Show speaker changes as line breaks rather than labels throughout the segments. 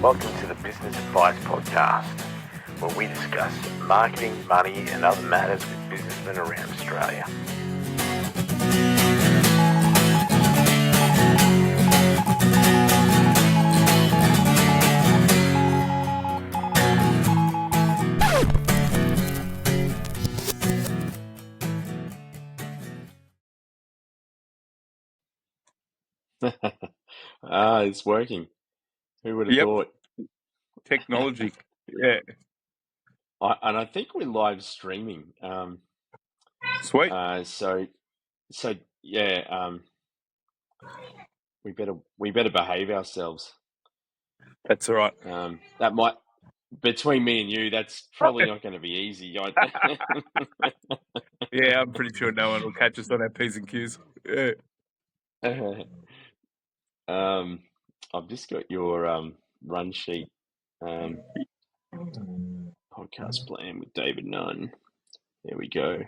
Welcome to the Business Advice Podcast, where we discuss marketing, money, and other matters with businessmen around Australia.
It's working. Who would have thought?
Technology. Yeah.
And I think we're live streaming.
Sweet.
So yeah. We better behave ourselves.
That's all right.
That might, between me and you, that's probably not going to be easy.
Yeah, I'm pretty sure no one will catch us on our P's and Q's. Yeah.
I've just got your run sheet. Podcast plan with David Nunn. There we go.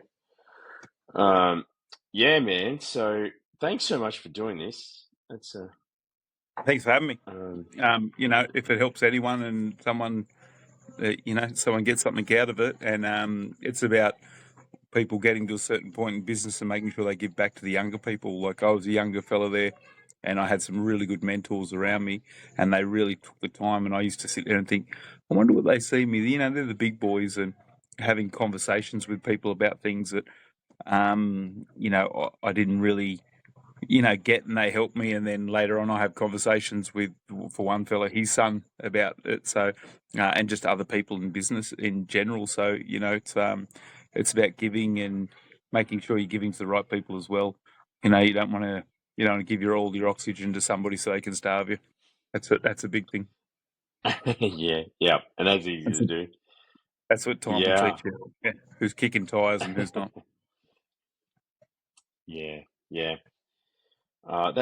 Yeah, man. So thanks so much for doing this.
Thanks for having me. If it helps anyone and someone, someone gets something out of it, and it's about people getting to a certain point in business and making sure they give back to the younger people. Like, I was a younger fella there, and I had some really good mentors around me, and they really took the time. And I used to sit there and think, I wonder what they see me. They're the big boys, and having conversations with people about things that, I didn't really, get, and they helped me. And then later on, I have conversations with, for one fella, his son about it. So, and just other people in business in general. So, it's about giving and making sure you're giving to the right people as well. You don't want to give all your oxygen to somebody so they can starve you. That's a big thing.
Yeah, and that's easy to do.
That's what time will teach you. Yeah. Who's kicking tires and who's not.
Yeah. I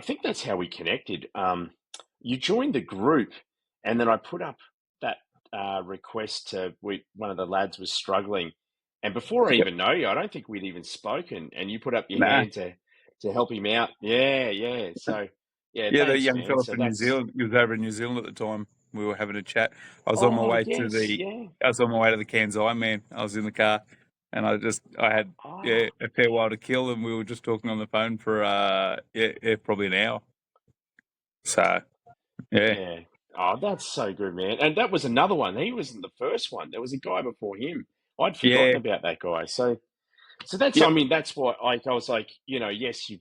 think that's how we connected. You joined the group, and then I put up that request to one of the lads was struggling, and before I even know you, I don't think we'd even spoken, and you put up your hand to help him out. Yeah. So yeah,
thanks, the young
man.
fella from New Zealand. He was over in New Zealand at the time. We were having a chat. I was on my way to the Cairns Ironman. I was in the car, and I had a fair while to kill, and we were just talking on the phone for probably an hour. So
yeah. Oh, that's so good, man. And that was another one. He wasn't the first one. There was a guy before him. I'd forgotten about that guy. So that's, I mean, that's what I was like, yes, you've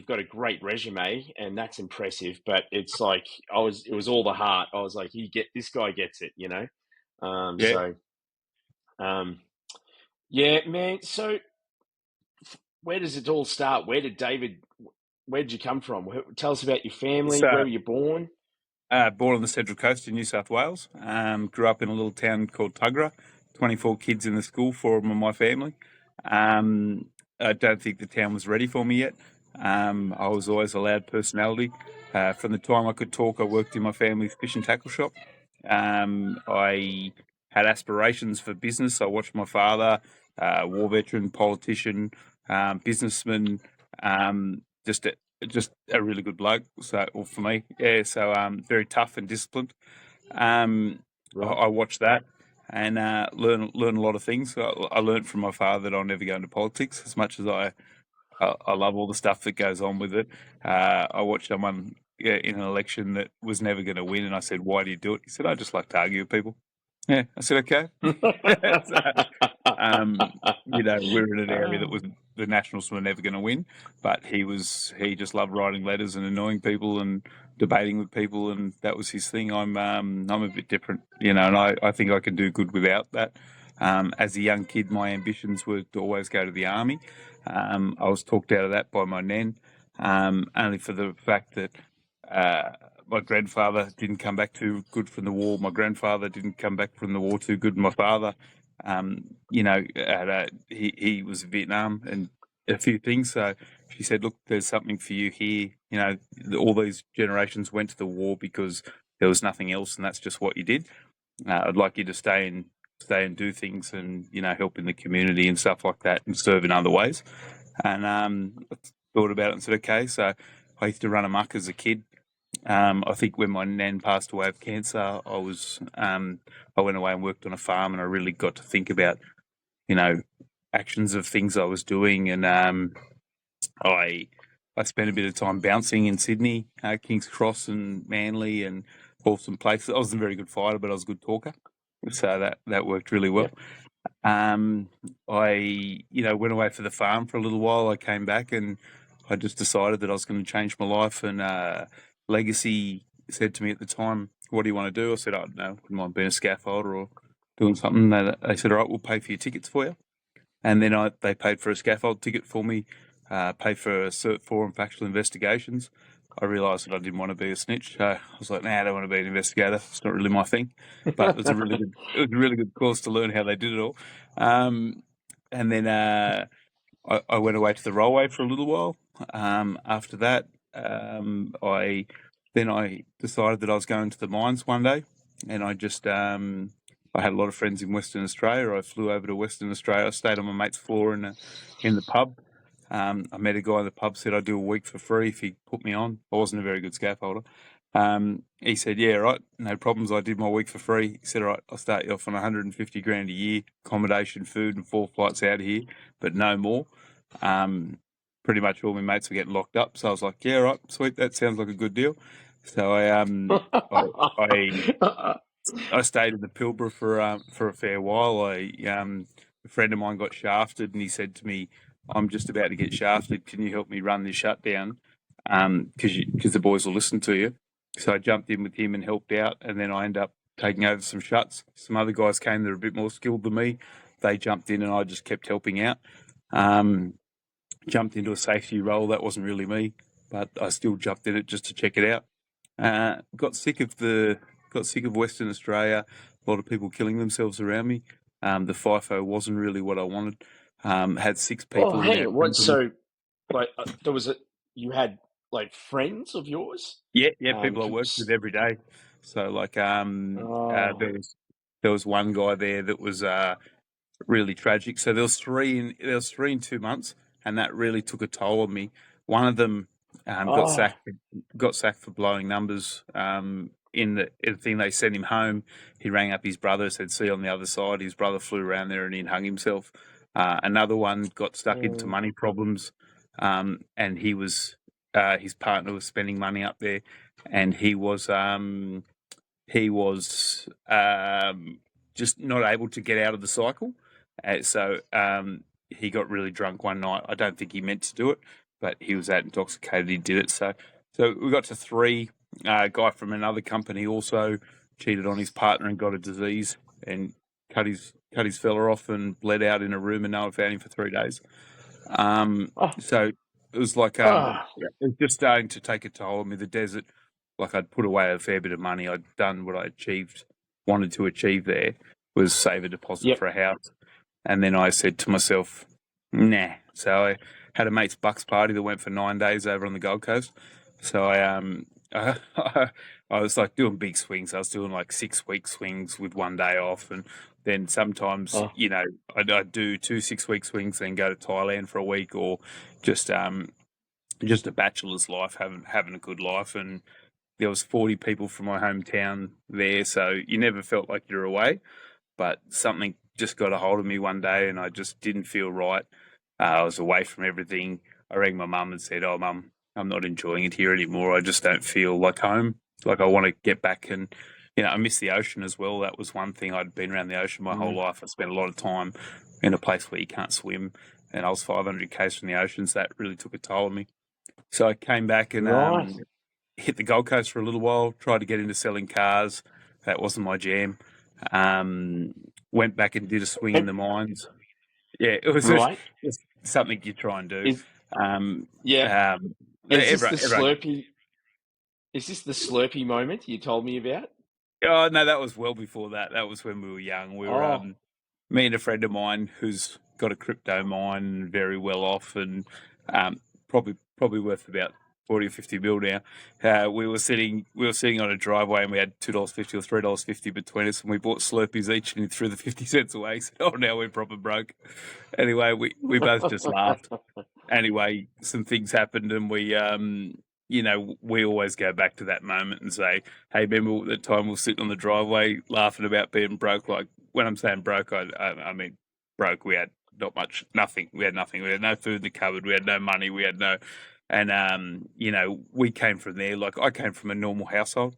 got a great resume, and that's impressive, but it's like, it was all the heart. I was like, this guy gets it, yeah, man. So where does it all start? Where did you come from? Tell us about your family. Where were you born?
Born on the Central Coast in New South Wales. Grew up in a little town called Tuggerah. 24 kids in the school, 4 of them are my family. I don't think the town was ready for me yet. I was always a loud personality. From the time I could talk, I worked in my family's fish and tackle shop. I had aspirations for business. I watched my father, war veteran, politician, businessman, just a really good bloke. So, for me, very tough and disciplined. I watched that and learn a lot of things. I learned from my father that I'll never go into politics, as much as I love all the stuff that goes on with it. I watched someone in an election that was never going to win, and I said, "Why do you do it?" He said, "I just like to argue with people." Yeah, I said, "Okay." We're in an area that the Nationals were never going to win, but he just loved writing letters and annoying people and debating with people, and that was his thing. I'm a bit different, and I think I can do good without that. As a young kid, my ambitions were to always go to the army. I was talked out of that by my nan, only for the fact that my grandfather didn't come back too good from the war. My grandfather didn't come back from the war too good. My father, he was in Vietnam and a few things. So she said, "Look, there's something for you here. All these generations went to the war because there was nothing else, and that's just what you did. I'd like you to stay and do things and, help in the community and stuff like that and serve in other ways." And I thought about it and said, okay. So I used to run amok as a kid. I think when my nan passed away of cancer, I went away and worked on a farm, and I really got to think about, actions of things I was doing, and I spent a bit of time bouncing in Sydney, King's Cross and Manly, and awesome places. I wasn't a very good fighter, but I was a good talker, so that worked really well.
Yep.
I went away for the farm for a little while. I came back and I just decided that I was going to change my life. And Legacy said to me at the time, "What do you want to do?" I said, "I don't know, wouldn't mind being a scaffolder or doing something." They said, "All right, we'll pay for your tickets for you." And then they paid for a scaffold ticket for me, paid for a Cert 4 in factual investigations. I realised that I didn't want to be a snitch. So I was like, I don't want to be an investigator. It's not really my thing. But it was a really good course to learn how they did it all. And then I went away to the railway for a little while. After that, I decided that I was going to the mines one day, and I just I had a lot of friends in Western Australia. I flew over to Western Australia. I stayed on my mate's floor in the pub. I met a guy in the pub, said I'd do a week for free if he put me on. I wasn't a very good scaffolder. He said, "Yeah, right, no problems." I did my week for free. He said, "All right, I'll start you off on 150 grand a year, accommodation, food, and 4 flights out of here, but no more." Pretty much all my mates were getting locked up, so I was like, "Yeah, right, sweet, that sounds like a good deal." So I stayed in the Pilbara for a fair while. A friend of mine got shafted, and he said to me, "I'm just about to get shafted. Can you help me run this shutdown? Because the boys will listen to you." So I jumped in with him and helped out, and then I ended up taking over some shuts. Some other guys came that are a bit more skilled than me. They jumped in, and I just kept helping out. Jumped into a safety role. That wasn't really me, but I still jumped in it just to check it out. Got sick of Western Australia. A lot of people killing themselves around me. The FIFO wasn't really what I wanted. Had 6 people.
Oh, hang on. What? So, like, you had like friends of yours?
Yeah, people I worked with every day. So, like, there was one guy there that was really tragic. So there was three in 2 months, and that really took a toll on me. One of them got sacked for blowing numbers. In the thing, they sent him home. He rang up his brother, said, "See you on the other side." His brother flew around there and he hung himself. Another one got stuck into money problems, and he was his partner was spending money up there, and he was just not able to get out of the cycle. So he got really drunk one night. I don't think he meant to do it, but he was that intoxicated he did it. So we got to 3. A guy from another company also cheated on his partner and got a disease and cut his fella off and bled out in a room, and no one found him for 3 days. So it was like it was just starting to take a toll on me. The desert, like, I'd put away a fair bit of money. I'd done what I wanted to achieve there, was save a deposit for a house. And then I said to myself, nah. So I had a mate's bucks party that went for 9 days over on the Gold Coast. So I was like doing big swings. I was doing like 6-week swings with 1 day off, and then sometimes I'd do 2 6-week swings, then go to Thailand for a week, or just a bachelor's life, having a good life. And there was 40 people from my hometown there, so you never felt like you're away. But something just got a hold of me one day, and I just didn't feel right. I was away from everything. I rang my mum and said, "Oh, Mum, I'm not enjoying it here anymore. I just don't feel like home. Like, I want to get back." And, I miss the ocean as well. That was one thing. I'd been around the ocean my whole life. I spent a lot of time in a place where you can't swim, and I was 500 k's from the ocean, so that really took a toll on me. So I came back and hit the Gold Coast for a little while, tried to get into selling cars. That wasn't my jam. Went back and did a swing in the mines. Yeah, it was just something you try and do.
Is this the Slurpee? Is this the Slurpee moment you told me about?
Oh, no, that was well before that. That was when we were young. We were me and a friend of mine who's got a crypto mine, very well off, and probably worth about 40 or 50 mil now. We were sitting on a driveway, and we had $2.50 or $3.50 between us, and we bought Slurpees each, and he threw the 50 cents away. He said, "Oh, now we're proper broke." Anyway, we both just laughed. Anyway, some things happened, and we we always go back to that moment and say, hey, remember the time we were sitting on the driveway laughing about being broke? Like, when I'm saying broke, I mean broke. We had not much, nothing. We had nothing. We had no food in the cupboard. We had no money. We had no, and we came from there. Like, I came from a normal household,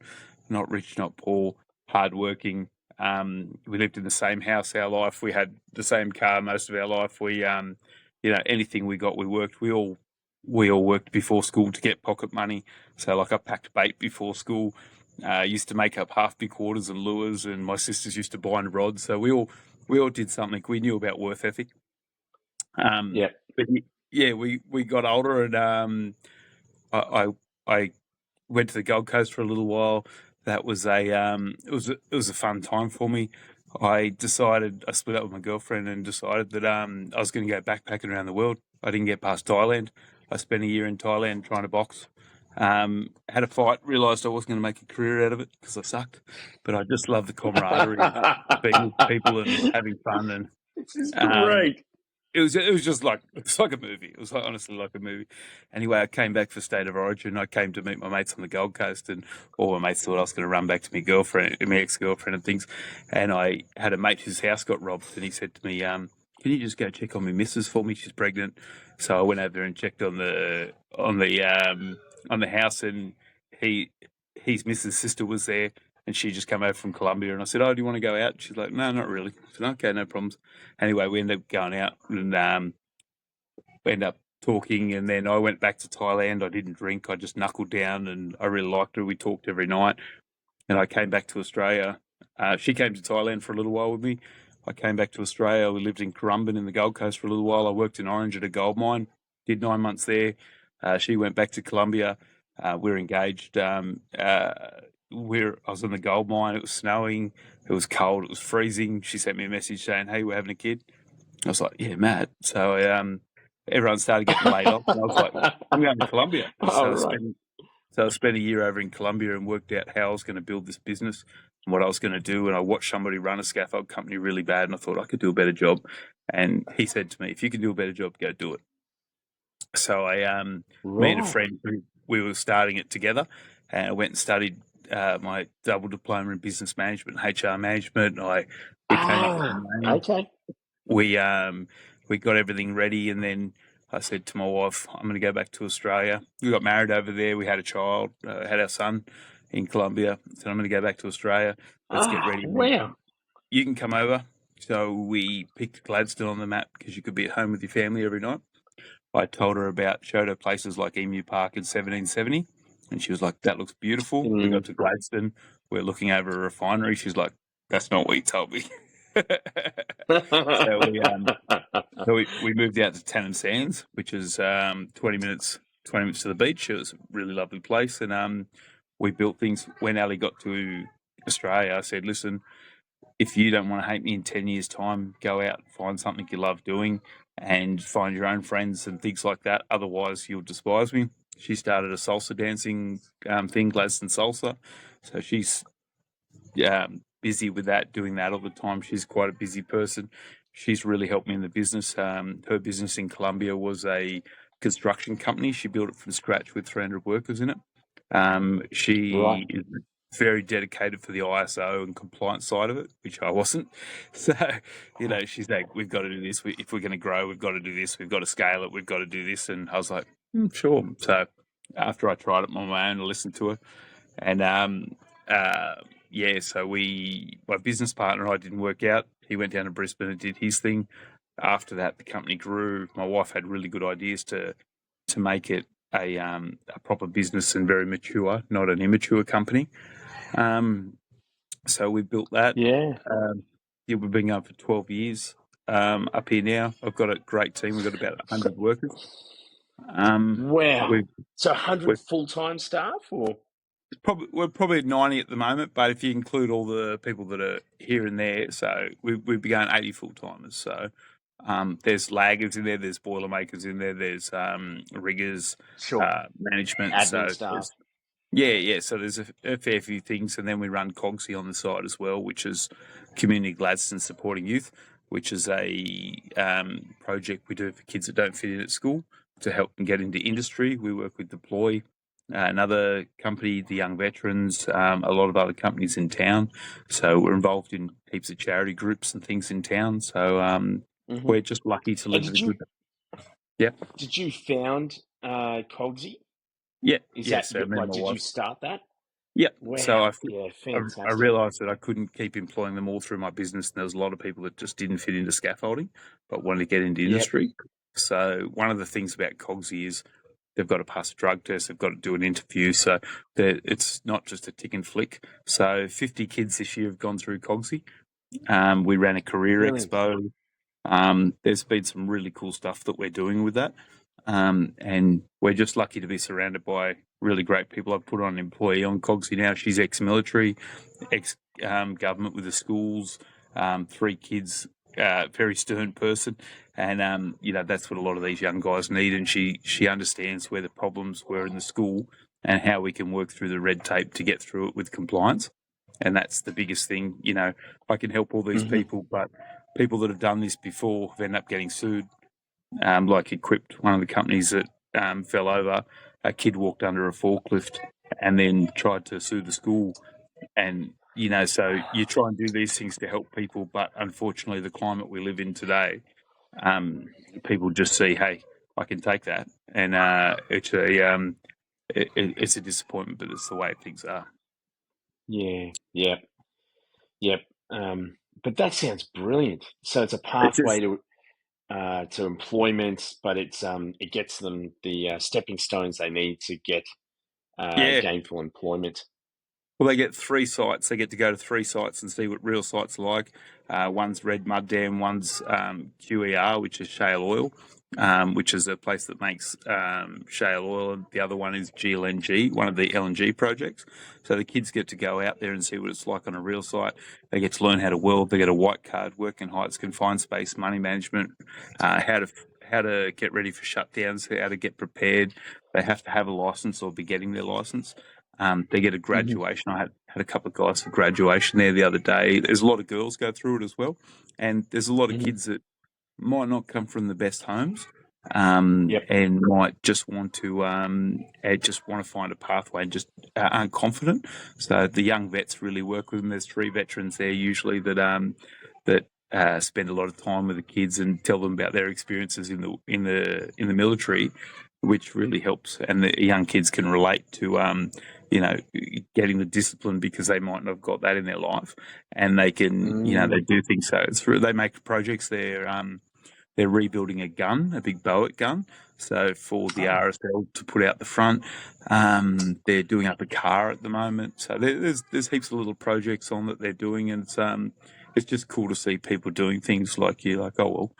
not rich, not poor, hardworking. We lived in the same house our life. We had the same car most of our life. We, anything we got, we worked. We all worked before school to get pocket money. So, like, I packed bait before school. Used to make up half big quarters and lures, and my sisters used to bind rods. So we all did something. We knew about worth ethic.
Yeah.
But yeah, we got older, and I went to the Gold Coast for a little while. That was it was a fun time for me. I split up with my girlfriend and decided that I was going to go backpacking around the world. I didn't get past Thailand. I spent a year in Thailand trying to box. Had a fight, realised I wasn't going to make a career out of it because I sucked. But I just love the camaraderie of being with people and having fun. And
This is great.
it was just like, it's like a movie. It was honestly like a movie. Anyway, I came back for State of Origin. I came to meet my mates on the Gold Coast, and all my mates thought I was going to run back to my ex-girlfriend and things. And I had a mate whose house got robbed, and he said to me, "Can you just go check on my missus for me? She's pregnant." So I went over there and checked on the house, and his missus' sister was there. And she just came over from Colombia, and I said, "Oh, do you want to go out?" She's like, "No, not really." I said, "Okay, no problems." Anyway, we ended up going out, and we ended up talking, and then I went back to Thailand. I didn't drink. I just knuckled down, and I really liked her. We talked every night, and I came back to Australia. She came to Thailand for a little while with me. I came back to Australia. We lived in Currumbin in the Gold Coast for a little while. I worked in Orange at a gold mine, did 9 months there. She went back to Colombia. We're engaged. I was in the gold mine. It was snowing. It was cold. It was freezing. She sent me a message saying, "Hey, we're having a kid." I was like, "Yeah, mad." So everyone started getting laid off. And I was like, "I'm going to Colombia." So I spent a year over in Colombia and worked out how I was going to build this business and what I was going to do. And I watched somebody run a scaffold company really bad, and I thought I could do a better job. And he said to me, "If you can do a better job, go do it." So me and a friend, we were starting it together, and I went and studied my double diploma in business management and HR management. We came up with a name.
Okay.
We got everything ready, and then I said to my wife, "I'm going to go back to Australia." We got married over there. We had a child, had our son in Colombia. So I'm going to go back to Australia. Let's get ready.
Wow.
You can come over. So we picked Gladstone on the map because you could be at home with your family every night. I showed her places like Emu Park in 1770. And she was like, "That looks beautiful." We got to Gladstone. We're looking over a refinery. She's like, "That's not what you told me." So we moved out to Tannin Sands, which is 20 minutes to the beach. It was a really lovely place. And we built things. When Ali got to Australia, I said, "Listen, if you don't want to hate me in 10 years' time, go out, find something you love doing, and find your own friends and things like that. Otherwise, you'll despise me." She started a salsa dancing thing, Gladstone Salsa. So she's busy with that, doing that all the time. She's quite a busy person. She's really helped me in the business. Her business in Colombia was a construction company. She built it from scratch with 300 workers in it. She is very dedicated for the ISO and compliance side of it, which I wasn't. So, she's like, "We've got to do this. If we're going to grow, we've got to do this. We've got to scale it. We've got to do this." And I was like, "Sure." So after I tried it on my own, I listened to her. And so my business partner and I didn't work out. He went down to Brisbane and did his thing. After that, the company grew. My wife had really good ideas to make it a proper business and very mature, not an immature company. So we built that.
Yeah.
We've been going for 12 years. Up here now, I've got a great team. We've got about 100 workers.
Wow. So 100 full-time staff, or?
We're probably at 90 at the moment, but if you include all the people that are here and there, so we've begun 80 full-timers. So there's laggers in there, there's boilermakers in there, there's riggers, management.
Admin staff.
Yeah. So there's a fair few things. And then we run Cogy on the side as well, which is Community Gladstone Supporting Youth, which is a project we do for kids that don't fit in at school to help them get into industry. We work with Deploy, another company, the Young Veterans, a lot of other companies in town. So we're involved in heaps of charity groups and things in town. So we're just lucky to live
And
with a good. Yep.
did you found Cogy?
Yeah.
Is that
Yes. I mean, my
did you
wife.
start that?
Yep. So
Wow. Yeah,
I
fantastic.
realised that I couldn't keep employing them all through my business, and there was a lot of people that just didn't fit into scaffolding, but wanted to get into
Yep.
industry. So one of the things about Cogsy is they've got to pass a drug test, they've got to do an interview, so it's not just a tick and flick. So 50 kids this year have gone through Cogsy. We ran a career
Brilliant.
expo. There's been some really cool stuff that we're doing with that. And we're just lucky to be surrounded by really great people. I've put on an employee on Cogsy now. She's ex-military, ex-government with the schools, 3 kids, very stern person. And, that's what a lot of these young guys need. And she understands where the problems were in the school and how we can work through the red tape to get through it with compliance. And that's the biggest thing. I can help all these people, but people that have done this before have ended up getting sued. Like Equipped, one of the companies that fell over, a kid walked under a forklift and then tried to sue the school. And, so you try and do these things to help people, but unfortunately the climate we live in today, people just see, hey, I can take that. And it's a disappointment, but it's the way things are.
Yeah. Yep. But that sounds brilliant. So it's a pathway to employment, but it gets them the stepping stones they need to get gainful employment.
Well, they get 3 sites. They get to go to 3 sites and see what real sites are like. One's Red Mud Dam, one's QER, which is shale oil, which is a place that makes shale oil, and the other one is GLNG, one of the LNG projects. So the kids get to go out there and see what it's like on a real site. They get to learn how to weld. They get a white card, work in heights, confined space, money management, how to get ready for shutdowns, how to get prepared. They have to have a license or be getting their license. They get a graduation. I had a couple of guys for graduation there the other day. There's a lot of girls go through it as well, and there's a lot of kids that might not come from the best homes, and might just want to find a pathway and just aren't confident. So the young vets really work with them. There's 3 veterans there usually that spend a lot of time with the kids and tell them about their experiences in the military, which really helps. And the young kids can relate to getting the discipline because they might not have got that in their life, and they can they do things. So they make projects. They're rebuilding a gun, a big Boat gun. So for the RSL to put out the front, they're doing up a car at the moment. So there's heaps of little projects on that they're doing, and it's just cool to see people doing things like oh well,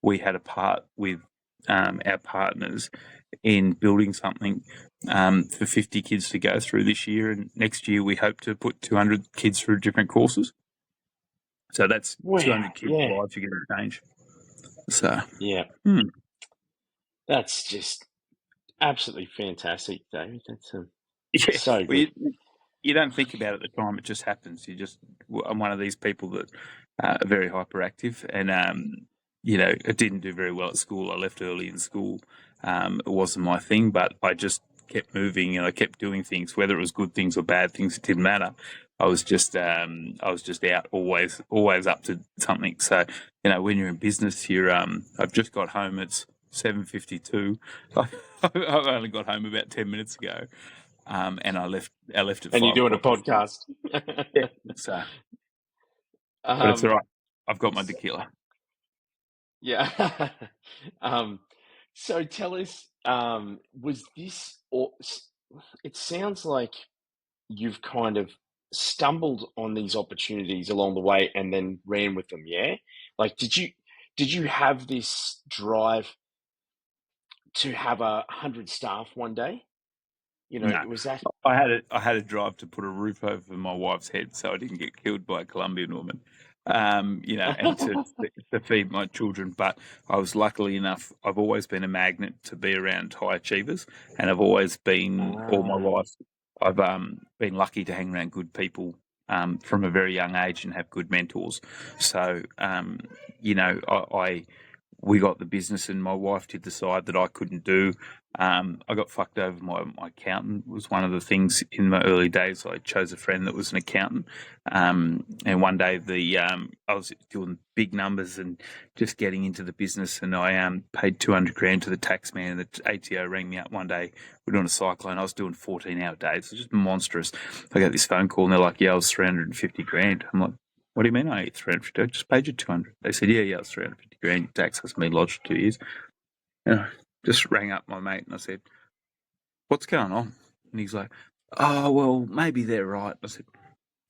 we had a part with our partners in building something for 50 kids to go through this year, and next year we hope to put 200 kids through different courses. So that's 200 kids' lives you're going to change. So
that's just absolutely fantastic, David. That's
so
good.
Well, you don't think about it at the time; it just happens. I'm one of these people that are very hyperactive, and I didn't do very well at school. I left early in school. It wasn't my thing, but I just kept moving and I kept doing things, whether it was good things or bad things. It didn't matter. I was just out, always up to something. So when you're in business, I've just got home. It's 7:52. I've only got home about 10 minutes ago, and I left at 5.
And you're doing a podcast.
Yeah. So, but it's all right. I've got my tequila.
Yeah. So tell us, was this, or it sounds like you've kind of stumbled on these opportunities along the way and then ran with them, yeah? Like, did you have this drive to have 100 staff one day?
No.
Was that?
I had a drive to put a roof over my wife's head so I didn't get killed by a Colombian woman, and to feed my children. But I was luckily enough, I've always been a magnet to be around high achievers, and I've always been, all my life, I've been lucky to hang around good people from a very young age and have good mentors. So, we got the business, and my wife did decide that I couldn't do. I got fucked over. My accountant was one of the things in my early days. I chose a friend that was an accountant, and one day I was doing big numbers and just getting into the business, and I paid $200,000 to the tax man, and the ATO rang me up one day. We're doing a cyclone. I was doing 14-hour days. It was just monstrous. I got this phone call, and they're like, "Yeah, I was $350,000." I'm like, "What do you mean I get 350? I just paid you 200." They said, "Yeah, it was 350,000. Your tax has been lodged for 2 years." And I just rang up my mate and I said, "What's going on?" And he's like, "Oh, well, maybe they're right." I said,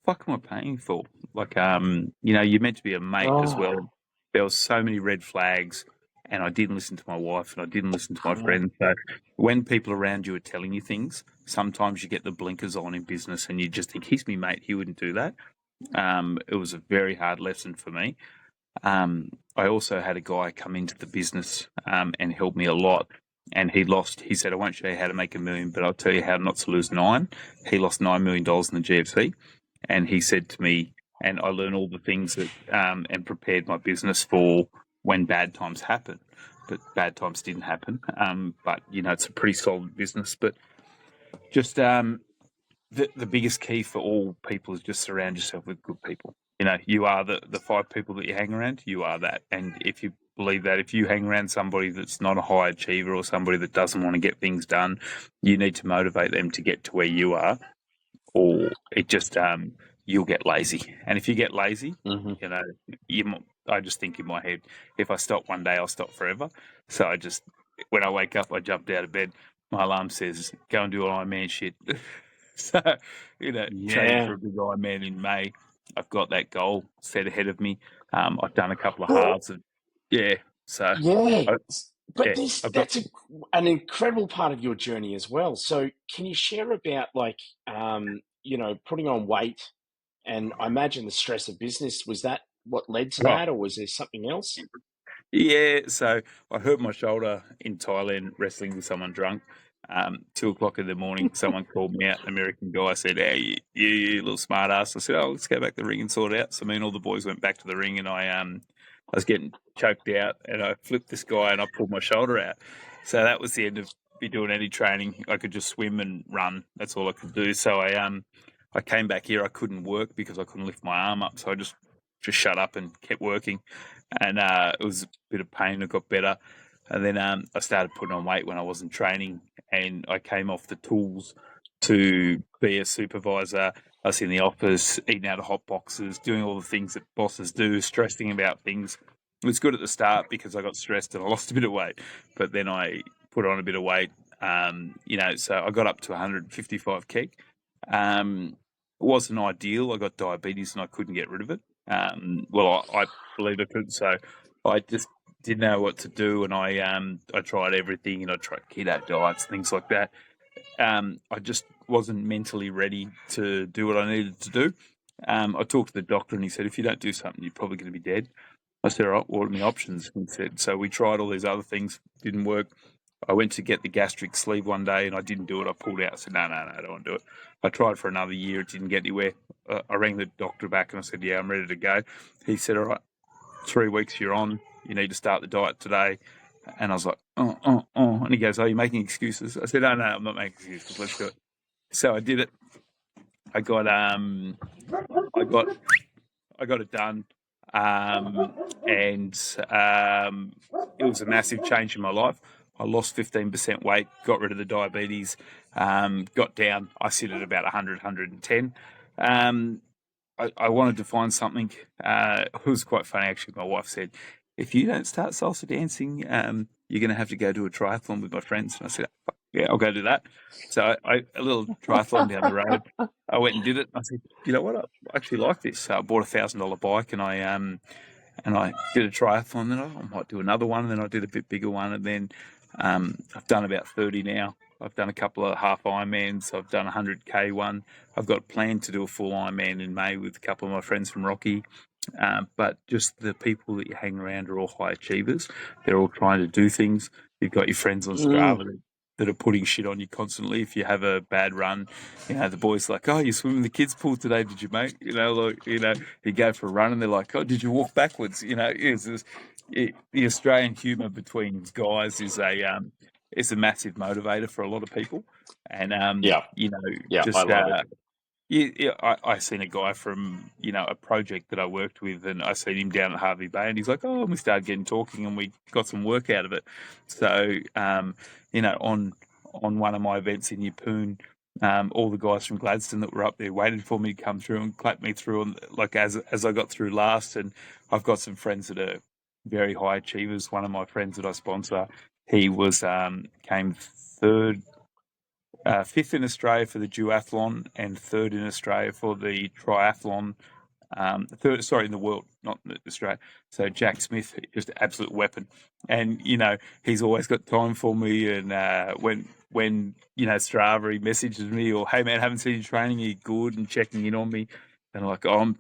"Fuck am I paying for?" Like, you're meant to be a mate as well. There was so many red flags, and I didn't listen to my wife and I didn't listen to my friends. So when people around you are telling you things, sometimes you get the blinkers on in business and you just think, he's me mate, he wouldn't do that. It was a very hard lesson for me. I also had a guy come into the business and help me a lot. And he said, "I won't show you how to make $1 million, but I'll tell you how not to lose 9." He lost $9 million in the GFC. And he said to me, and I learned all the things that and prepared my business for when bad times happen. But bad times didn't happen. But, it's a pretty solid business. But just the biggest key for all people is just surround yourself with good people. You are the 5 people that you hang around, you are that. And if you believe that, if you hang around somebody that's not a high achiever or somebody that doesn't want to get things done, you need to motivate them to get to where you are, or it just you'll get lazy. And if you get lazy, I just think in my head, if I stop one day, I'll stop forever. So when I wake up, I jumped out of bed. My alarm says, "Go and do an Ironman shit." So, training for a big Ironman in May. I've got that goal set ahead of me. I've done a couple of halves.
But that's an incredible part of your journey as well. So can you share about putting on weight, and I imagine the stress of business, was that what led to that, or was there something else?
Yeah, so I hurt my shoulder in Thailand wrestling with someone drunk. 2:00 in the morning, someone called me out, an American guy, said, "Hey, you little smart ass." I said, "Oh, let's go back to the ring and sort it out." So me and all the boys went back to the ring, and I was getting choked out, and I flipped this guy and I pulled my shoulder out. So that was the end of me doing any training. I could just swim and run. That's all I could do. So I came back here. I couldn't work because I couldn't lift my arm up. So I just shut up and kept working. And it was a bit of pain. It got better. And then I started putting on weight when I wasn't training, and I came off the tools to be a supervisor. I was in the office, eating out of hot boxes, doing all the things that bosses do, stressing about things. It was good at the start because I got stressed and I lost a bit of weight, but then I put on a bit of weight, so I got up to 155 kg. It wasn't ideal. I got diabetes and I couldn't get rid of it. I believe I could, so I just didn't know what to do, and I tried everything, and I tried keto diets, things like that. I just wasn't mentally ready to do what I needed to do. I talked to the doctor, and he said, "If you don't do something, you're probably going to be dead." I said, "All right, what are my options?" He said, so we tried all these other things, didn't work. I went to get the gastric sleeve one day, and I didn't do it. I pulled out. I said, no, I don't want to do it. I tried for another year. It didn't get anywhere. I rang the doctor back, and I said, "Yeah, I'm ready to go." He said, "All right, 3 weeks you're on. You need to start the diet today." And I was like, oh. And he goes, "Are you making excuses?" I said, no, I'm not making excuses. Let's do it. So I did it. I got it done. And it was a massive change in my life. I lost 15% weight, got rid of the diabetes, got down. I sit at about 100, 110. I wanted to find something. It was quite funny, actually. My wife said, "If you don't start salsa dancing, you're going to have to go do a triathlon with my friends." And I said, "Yeah, I'll go do that." So a little triathlon down the road. I went and did it. I said, "You know what? I actually like this." So I bought a $1,000 bike, and I did a triathlon. Then I might do another one. And then I did a bit bigger one. And then I've done about 30 now. I've done a couple of half Ironmans. I've done a 100K one. I've got planned to do a full Ironman in May with a couple of my friends from Rocky. But just the people that you hang around are all high achievers. They're all trying to do things. You've got your friends on Strava that are putting shit on you constantly. If you have a bad run, the boys are like, "Oh, you swim in the kids' pool today, did you, mate?" You go for a run and they're like, "Oh, did you walk backwards?" It's the Australian humour between guys is a massive motivator for a lot of people, and
Yeah, I
just
love it.
I seen a guy from a project that I worked with, and I seen him down at Harvey Bay, and he's like, "Oh," and we started getting talking, and we got some work out of it. So on one of my events in Yeppoon, all the guys from Gladstone that were up there waited for me to come through and clap me through, and like as I got through last, and I've got some friends that are very high achievers. One of my friends that I sponsor, he was came third. Fifth in Australia for the duathlon and third in Australia for the triathlon. Third, in the world, not in Australia. So Jack Smith, just an absolute weapon, and he's always got time for me. And when Strava, he messages me, or hey man, haven't seen you training, are you good, and checking in on me, and I'm like, oh,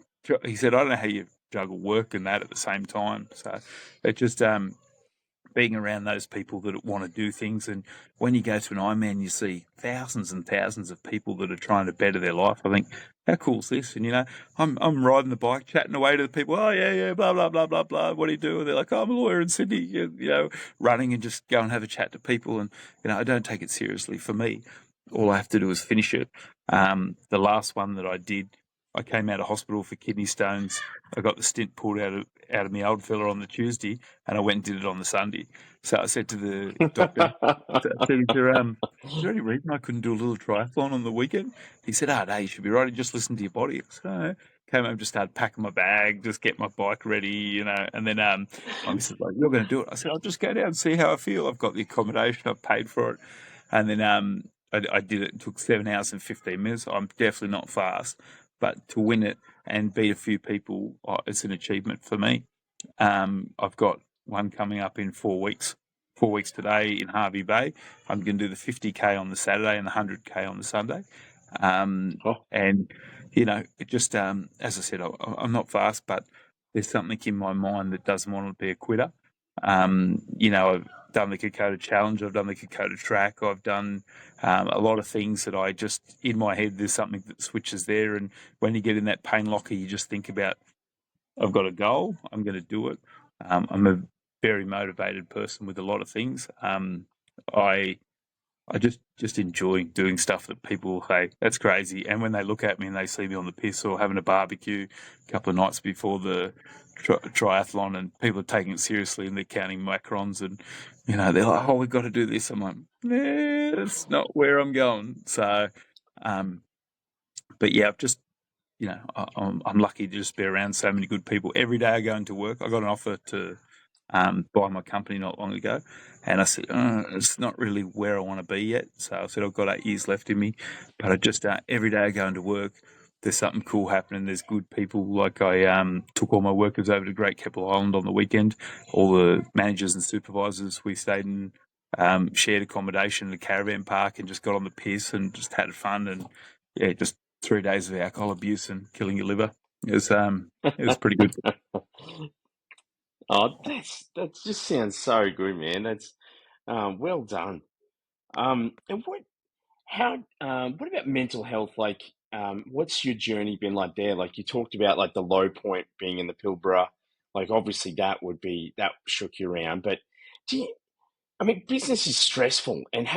he said, I don't know how you juggle work and that at the same time. So it just being around those people that want to do things. And when you go to an Ironman, you see thousands and thousands of people that are trying to better their life. I think, how cool is this? And, I'm riding the bike, chatting away to the people. Oh, yeah, blah, blah, blah, blah, blah. What do you do? And they're like, oh, I'm a lawyer in Sydney, running, and just go and have a chat to people. And, I don't take it seriously. For me, all I have to do is finish it. The last one that I did, I came out of hospital for kidney stones. I got the stint pulled out of my old fella on the Tuesday, and I went and did it on the Sunday. So I said to the doctor, is there any reason I couldn't do a little triathlon on the weekend? He said, no, you should be right. Just listen to your body. I said, oh. Came home, just started packing my bag, just get my bike ready, and then my missus was like, you're going to do it. I said, I'll just go down and see how I feel. I've got the accommodation, I've paid for it. And then I did it. It took 7 hours and 15 minutes. I'm definitely not fast, but to win it and beat a few people, it's an achievement for me. I've got one coming up in 4 weeks. 4 weeks today in Harvey Bay. I'm going to do the 50K on the Saturday and the 100K on the Sunday. And, it just, as I said, I'm not fast, but there's something in my mind that doesn't want to be a quitter. I've done the Kokoda Challenge. I've done the Kokoda Track. I've done a lot of things that I just, in my head, there's something that switches there. And when you get in that pain locker, you just think about, I've got a goal. I'm going to do it. I'm a very motivated person with a lot of things. I just enjoy doing stuff that people say, that's crazy. And when they look at me and they see me on the piss or having a barbecue a couple of nights before the triathlon, and people are taking it seriously and they're counting macrons, and, they're like, oh, we've got to do this. I'm like, that's not where I'm going. So, but yeah, I've just, I'm lucky to just be around so many good people. Every day I go into work. I got an offer to buy my company not long ago, and I said, it's not really where I want to be yet. So I said, I've got 8 years left in me, but I just every day I go into work, there's something cool happening. There's good people. Like I took all my workers over to Great Keppel Island on the weekend. All the managers and supervisors, we stayed in shared accommodation in a caravan park and just got on the piss and just had fun. And yeah, just 3 days of alcohol abuse and killing your liver. It was pretty good.
Oh, that just sounds so good, man. That's well done. And what about mental health? Like, what's your journey been like there? Like you talked about, like the low point being in the Pilbara. Like obviously that shook you around. But business is stressful, and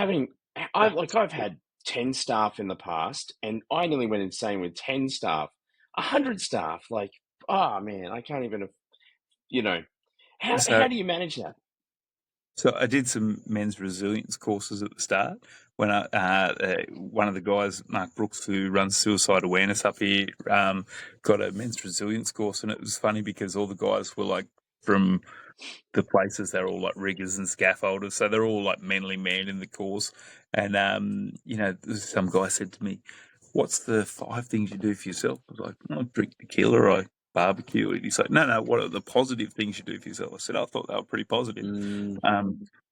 I've had 10 staff in the past, and I nearly went insane with 10 staff, 100 staff. Like, oh man, I can't even. How do you manage that?
So I did some men's resilience courses at the start when one of the guys, Mark Brooks, who runs suicide awareness up here, got a men's resilience course, and it was funny because all the guys were like from the places, they're all like riggers and scaffolders, so they're all like mentally man in the course. And some guy said to me, "What's the 5 things you do for yourself?" I was like, "I drink tequila, I barbecue." And he's like, no, what are the positive things you do for yourself? I said, I thought they were pretty positive.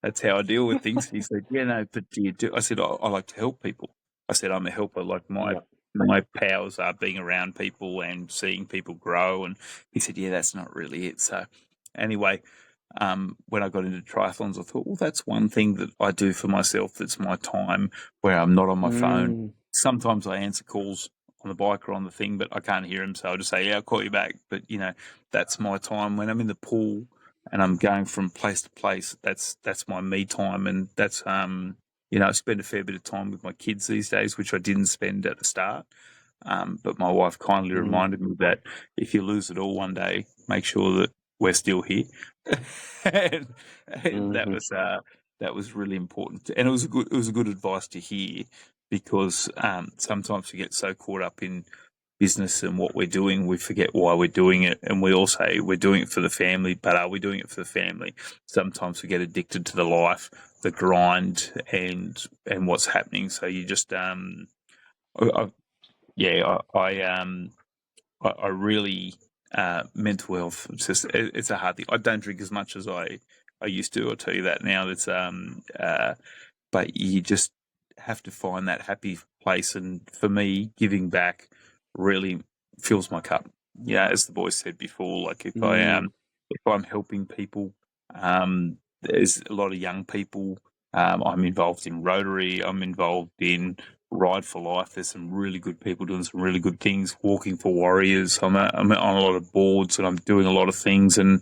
That's how I deal with things. He said, yeah, no, but do you do? I said, I like to help people. I said, I'm a helper. Like my powers are being around people and seeing people grow. And he said, yeah, that's not really it. So anyway, when I got into triathlons, I thought, well, that's one thing that I do for myself. That's my time where I'm not on my phone. Sometimes I answer calls on the bike or on the thing, but I can't hear him, so I'll just say, yeah, I'll call you back. But, that's my time. When I'm in the pool, and I'm going from place to place, that's my me time, and that's I spend a fair bit of time with my kids these days, which I didn't spend at the start. But my wife kindly reminded me that if you lose it all one day, make sure that we're still here. and that was really important, and it was a good advice to hear, because sometimes we get so caught up in business and what we're doing, we forget why we're doing it, and we all say we're doing it for the family, but are we doing it for the family? Sometimes we get addicted to the life, the grind, and what's happening. So you just I really mental health. It's a hard thing. I don't drink as much as I used to. I'll tell you that now. That's but you just have to find that happy place. And for me, giving back really fills my cup. Yeah, as the boys said before, like if I'm helping people, there's a lot of young people. I'm involved in Rotary. I'm involved in Ride for Life. There's some really good people doing some really good things. Walking for Warriors. I'm on a lot of boards, and I'm doing a lot of things. And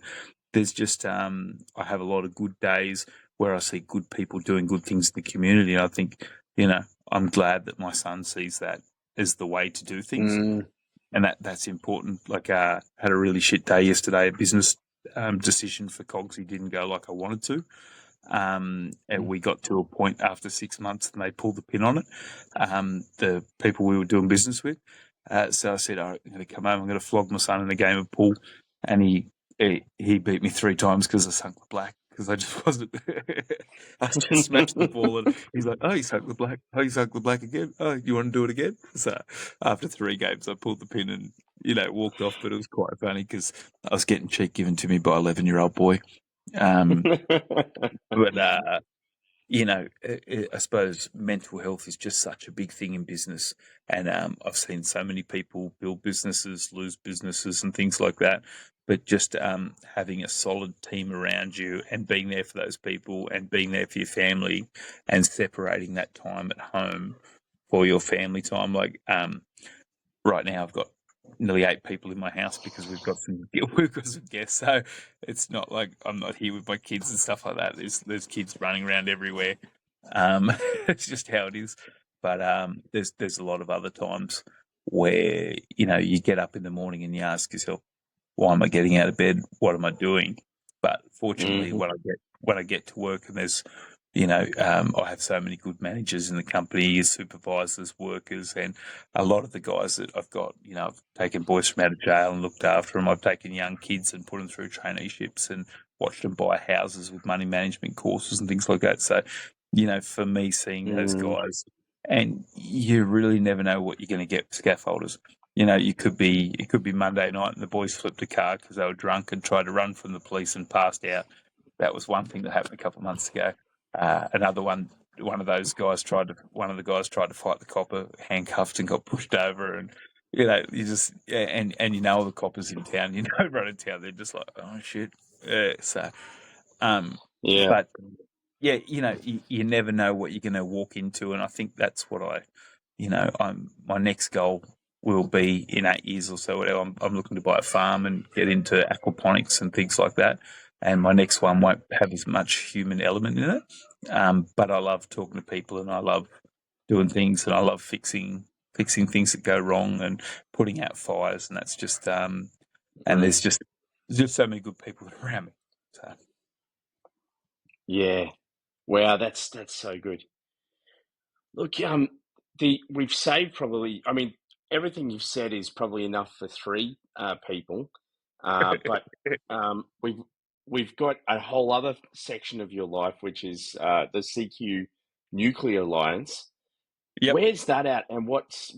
there's just I have a lot of good days where I see good people doing good things in the community. And I think, I'm glad that my son sees that as the way to do things, and that's important. Like, I had a really shit day yesterday. A business decision for Cogy didn't go like I wanted to. And we got to a point after 6 months, and they pulled the pin on it. The people we were doing business with. So I said, all right, I'm going to come home. I'm going to flog my son in a game of pool. And he beat me 3 times because I sunk the black, because I just wasn't. I just smashed the ball, and he's like, "Oh, you sunk the black. Oh, you sunk the black again. Oh, you want to do it again?" So after 3 games, I pulled the pin and walked off. But it was quite funny because I was getting cheek given to me by 11-year-old boy. But I suppose mental health is just such a big thing in business, and I've seen so many people build businesses, lose businesses, and things like that. But just having a solid team around you, and being there for those people, and being there for your family, and separating that time at home for your family time. Like, right now, I've got nearly 8 people in my house because we've got some guests. So it's not like I'm not here with my kids and stuff like that. There's kids running around everywhere. It's just how it is. But there's a lot of other times where you get up in the morning and you ask yourself, why am I getting out of bed? What am I doing? But fortunately, when I get to work, and there's I have so many good managers in the company, supervisors, workers, and a lot of the guys that I've got, I've taken boys from out of jail and looked after them. I've taken young kids and put them through traineeships and watched them buy houses with money management courses and things like that. So, for me, seeing those guys, and you really never know what you're going to get with scaffolders. It could be Monday night and the boys flipped a car because they were drunk and tried to run from the police and passed out. That was one thing that happened a couple of months ago. Another one of the guys tried to fight the copper, handcuffed, and got pushed over. And you just and all the coppers in town, running town, they're just like, oh shit. So, but yeah, you never know what you're going to walk into, and I think that's what my next goal will be in 8 years or so. I'm looking to buy a farm and get into aquaponics and things like that. And my next one won't have as much human element in it. But I love talking to people, and I love doing things, and I love fixing things that go wrong and putting out fires. And that's just and there's just so many good people around me. So.
Yeah. Wow, that's so good. Look, we've saved probably. I mean, everything you've said is probably enough for 3 people, but we've got a whole other section of your life, which is the CQ Nuclear Alliance.
Yep.
Where's that at, and what's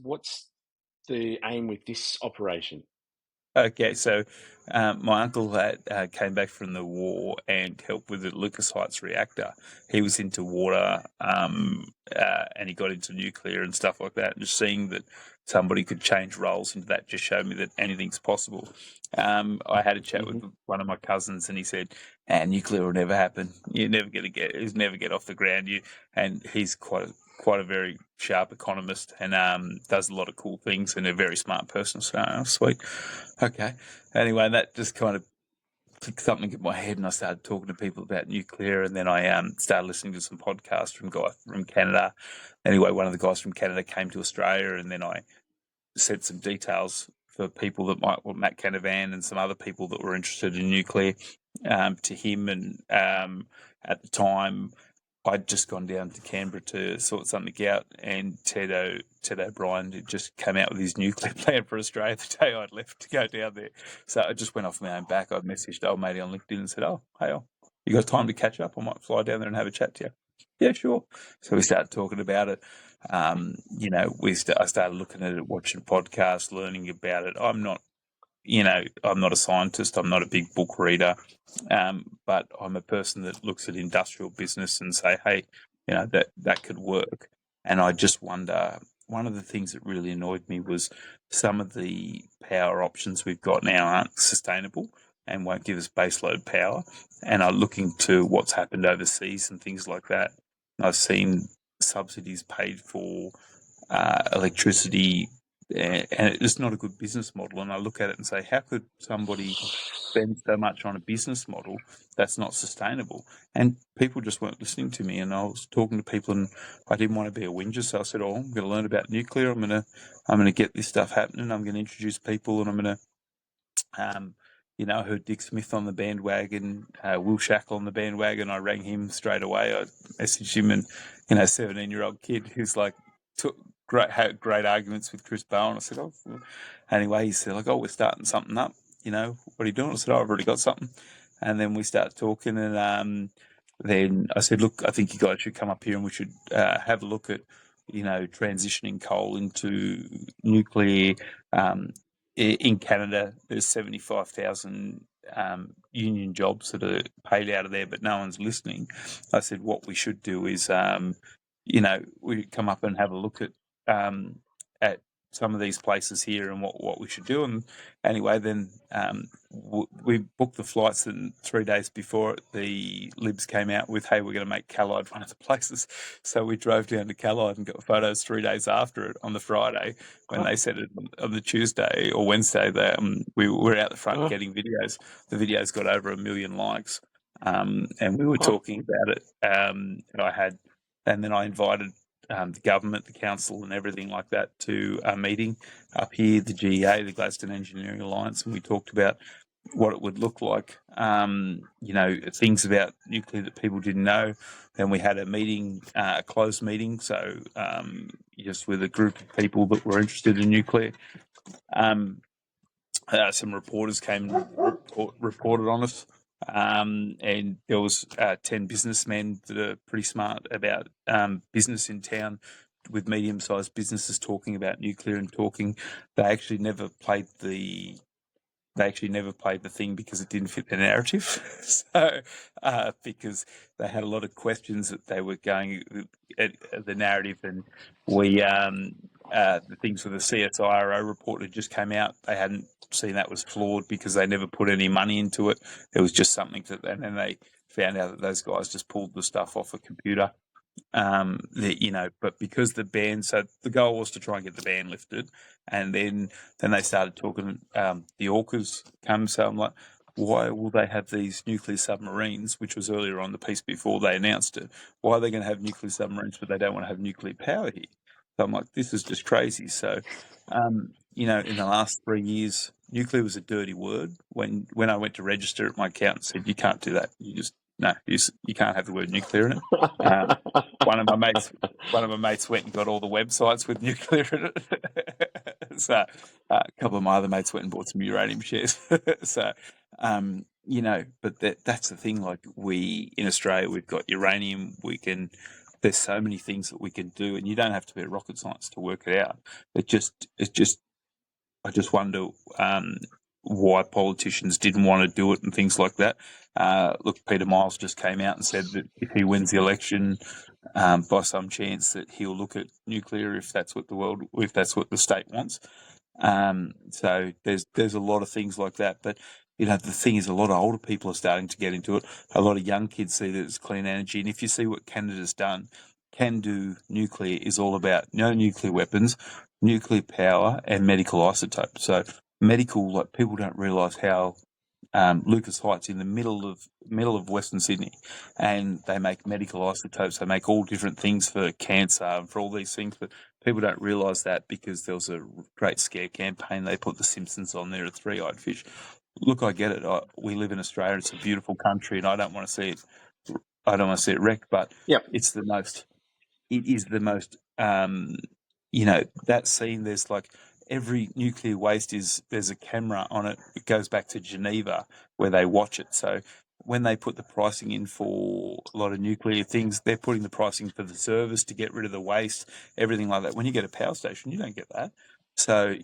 the aim with this operation?
Okay, so my uncle came back from the war and helped with the Lucas Heights reactor. He was into water, and he got into nuclear and stuff like that. And just seeing that somebody could change roles into that just showed me that anything's possible. I had a chat with one of my cousins, and he said, nuclear will never happen. You're never going to get off the ground. And he's quite a very sharp economist, and does a lot of cool things, and a very smart person. So, sweet. Okay. Anyway, that just kind of clicked something in my head, and I started talking to people about nuclear. And then I started listening to some podcasts from guys from Canada. Anyway, one of the guys from Canada came to Australia, and then I sent some details for people that might want Matt Canavan and some other people that were interested in nuclear to him. And at the time, I'd just gone down to Canberra to sort something out, and Ted O'Brien had just came out with his nuclear plan for Australia the day I'd left to go down there. So I just went off my own back. I messaged old matey on LinkedIn and said, "Oh, hey, you got time to catch up? I might fly down there and have a chat to you." Yeah, sure. So we started talking about it. I started looking at it, watching podcasts, learning about it. I'm not a scientist. I'm not a big book reader, but I'm a person that looks at industrial business and say, hey, that could work. And I just wonder, one of the things that really annoyed me was some of the power options we've got now aren't sustainable and won't give us baseload power, and are looking to what's happened overseas and things like that. I've seen subsidies paid for electricity, and it's not a good business model. And I look at it and say, how could somebody spend so much on a business model that's not sustainable? And people just weren't listening to me. And I was talking to people, and I didn't want to be a whinger, so I said, "Oh, I'm going to learn about nuclear. I'm going to get this stuff happening. I'm going to introduce people, and I'm going to." I heard Dick Smith on the bandwagon, Will Shackle on the bandwagon. I rang him straight away. I messaged him, and 17-year-old kid who's like had great arguments with Chris Bowen. I said, "Oh," anyway, he said, like, "Oh, we're starting something up. What are you doing?" I said, "Oh, I've already got something." And then we started talking, and then I said, "Look, I think you guys should come up here, and we should have a look at, transitioning coal into nuclear." In Canada, there's 75,000 union jobs that are paid out of there, but no one's listening. I said, what we should do is, we come up and have a look at some of these places here and what we should do. And anyway, then we booked the flights, and 3 days before it, the Libs came out with, "Hey, we're going to make Callide one of the places." So we drove down to Callide and got photos 3 days after it on the Friday. When they said it on the Tuesday or Wednesday, we were out the front getting videos. The videos got over 1 million likes, and we were talking about it. And then I invited the government, the council, and everything like that to a meeting up here, the GEA, the Gladstone Engineering Alliance, and we talked about what it would look like, things about nuclear that people didn't know. Then we had a meeting, a closed meeting, so just with a group of people that were interested in nuclear. Some reporters came and reported on us. And there was 10 businessmen that are pretty smart about business in town, with medium-sized businesses talking about nuclear and talking. They actually never played the thing because it didn't fit the narrative. So because they had a lot of questions that they were going at the narrative, and we the things with the CSIRO report that just came out, they hadn't seen that was flawed because they never put any money into it. It was just something and then they found out that those guys just pulled the stuff off a computer. But because the ban, so the goal was to try and get the ban lifted, and then they started talking. The AUKUS come, so I'm like, why will they have these nuclear submarines, which was earlier on the piece before they announced it? Why are they going to have nuclear submarines, but they don't want to have nuclear power here? So I'm like, this is just crazy. So, in the last 3 years, nuclear was a dirty word. When I went to register it, my accountant said, "You can't do that. You can't have the word nuclear in it." One of my mates went and got all the websites with nuclear in it. So a couple of my other mates went and bought some uranium shares. So, but that's the thing. Like, we in Australia, we've got uranium. There's so many things that we can do, and you don't have to be a rocket scientist to work it out. I just wonder why politicians didn't want to do it and things like that. Look, Peter Miles just came out and said that if he wins the election, by some chance, that he'll look at nuclear if that's what the state wants. So there's a lot of things like that. But the thing is, a lot of older people are starting to get into it. A lot of young kids see that it's clean energy, and if you see what Canada's done, CANDO Nuclear is all about no nuclear weapons, nuclear power, and medical isotopes. So medical, like, people don't realise how Lucas Heights in the middle of Western Sydney, and they make medical isotopes. They make all different things for cancer and for all these things, but people don't realise that because there was a great scare campaign. They put the Simpsons on there, a three-eyed fish. Look, I get it. We live in Australia. It's a beautiful country, and I don't want to see it. I don't want to see it wrecked, but
Yep.
it's the most. It is the most. That scene. There's like every nuclear waste there's a camera on it. It goes back to Geneva where they watch it. So when they put the pricing in for a lot of nuclear things, they're putting the pricing for the service to get rid of the waste, everything like that. When you get a power station, you don't get that. So,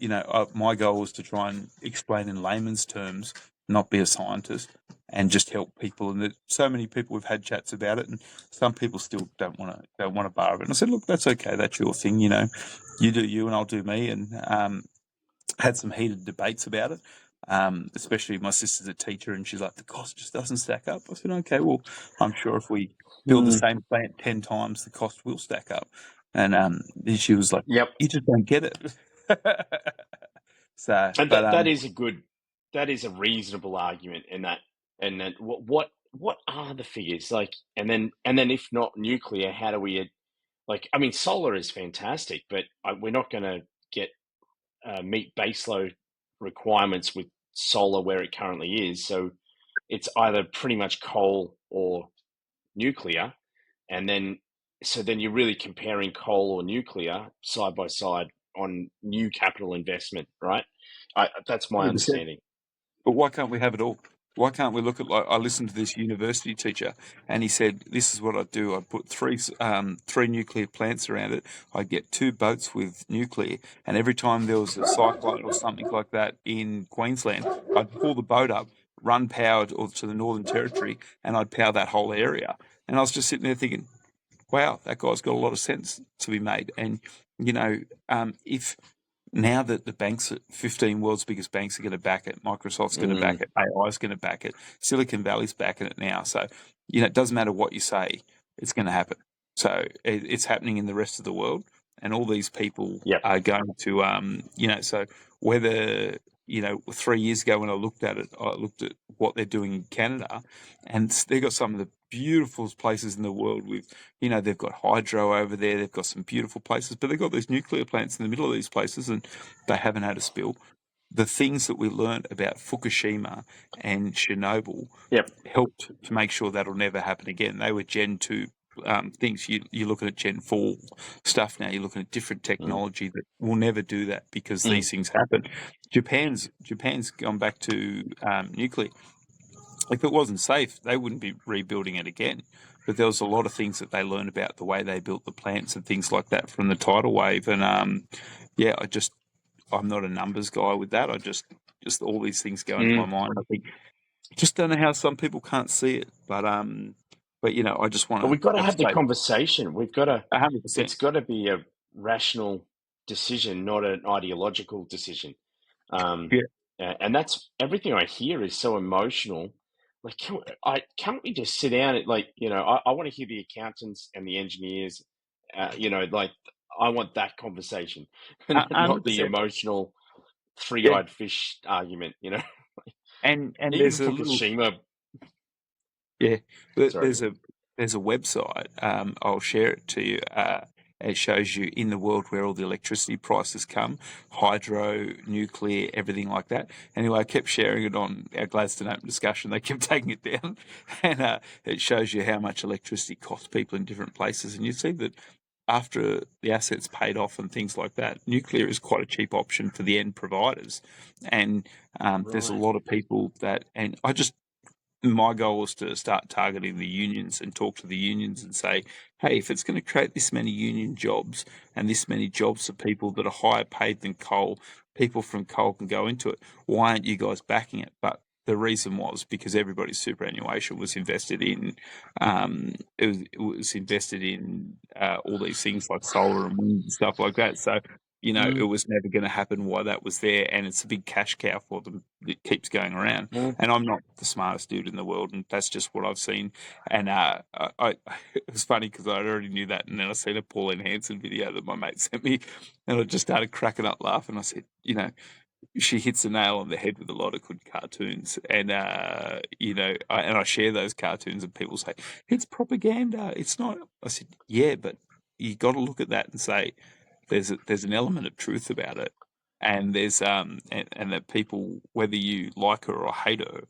my goal was to try and explain in layman's terms, not be a scientist, and just help people. And there's so many people we've had chats about it, and some people still don't want to bar of it. And I said, look, that's okay. That's your thing. You do you, and I'll do me. And had some heated debates about it. Especially my sister's a teacher, and she's like, the cost just doesn't stack up. I said, okay, well, I'm sure if we build the same plant 10 times, the cost will stack up. And she was like,
Yep.
you just don't get it. So,
And
but
that is a reasonable argument. And then what are the figures like? And then if not nuclear, how do we solar is fantastic, but we're not going to get meet baseload requirements with solar where it currently is. So it's either pretty much coal or nuclear, and then you're really comparing coal or nuclear side by side on new capital investment, right? That's my
100%.
understanding.
But why can't we have it all? Why can't we look at, like, I listened to this university teacher, and he said, this is what I'd do. I'd put three nuclear plants around it. I'd get 2 boats with nuclear, and every time there was a cyclone or something like that in Queensland, I'd pull the boat up, run power to the Northern Territory, and I'd power that whole area. And I was just sitting there thinking, wow, that guy's got a lot of sense to be made. And, if now that the banks, 15 world's biggest banks, are going to back it, Microsoft's going to back it, AI is going to back it, Silicon Valley's backing it now. So, it doesn't matter what you say, it's going to happen. So it's happening in the rest of the world, and all these people are going to, so whether, 3 years ago when I looked at what they're doing in Canada, and they've got some of the beautiful places in the world with, they've got hydro over there, they've got some beautiful places, but they've got these nuclear plants in the middle of these places and they haven't had a spill. The things that we learned about Fukushima and Chernobyl helped to make sure that'll never happen again. They were Gen 2 things. You're looking at Gen 4 stuff now. You're looking at different technology that will never do that because these things happen. Japan's gone back to nuclear. If it wasn't safe, they wouldn't be rebuilding it again. But there was a lot of things that they learned about the way they built the plants and things like that from the tidal wave. And I'm not a numbers guy with that. I just all these things go into my mind. I think just don't know how some people can't see it. But I just want to.
But we've got to have the conversation. We've got to.
100%.
It's got to be a rational decision, not an ideological decision. And that's everything I hear is so emotional. Like, can't we just sit down and I want to hear the accountants and the engineers. I want that conversation, not the emotional three-eyed fish argument.
And
even
there's a
Fukushima.
There's a website. I'll share it to you. It shows you in the world where all the electricity prices come, hydro, nuclear, everything like that. Anyway, I kept sharing it on our Gladstone Open discussion. They kept taking it down. And it shows you how much electricity costs people in different places. And you see that after the assets paid off and things like that, nuclear is quite a cheap option for the end providers. And there's a lot of people that, and my goal was to start targeting the unions and talk to the unions and say, hey, if it's going to create this many union jobs and this many jobs for people that are higher paid than coal, people from coal can go into it, why aren't you guys backing it? But the reason was because everybody's superannuation was invested in all these things like solar and wind and stuff like that. So it was never going to happen while that was there, and it's a big cash cow for them. It keeps going around, and I'm not the smartest dude in the world, and that's just what I've seen. And it was funny because I already knew that, and then I seen a Pauline Hanson video that my mate sent me, and I just started cracking up laughing. I said, she hits the nail on the head with a lot of good cartoons, and I share those cartoons, and people say it's propaganda. It's not. I said, yeah, but you got to look at that and say there's an element of truth about it, and there's and that people, whether you like her or hate her,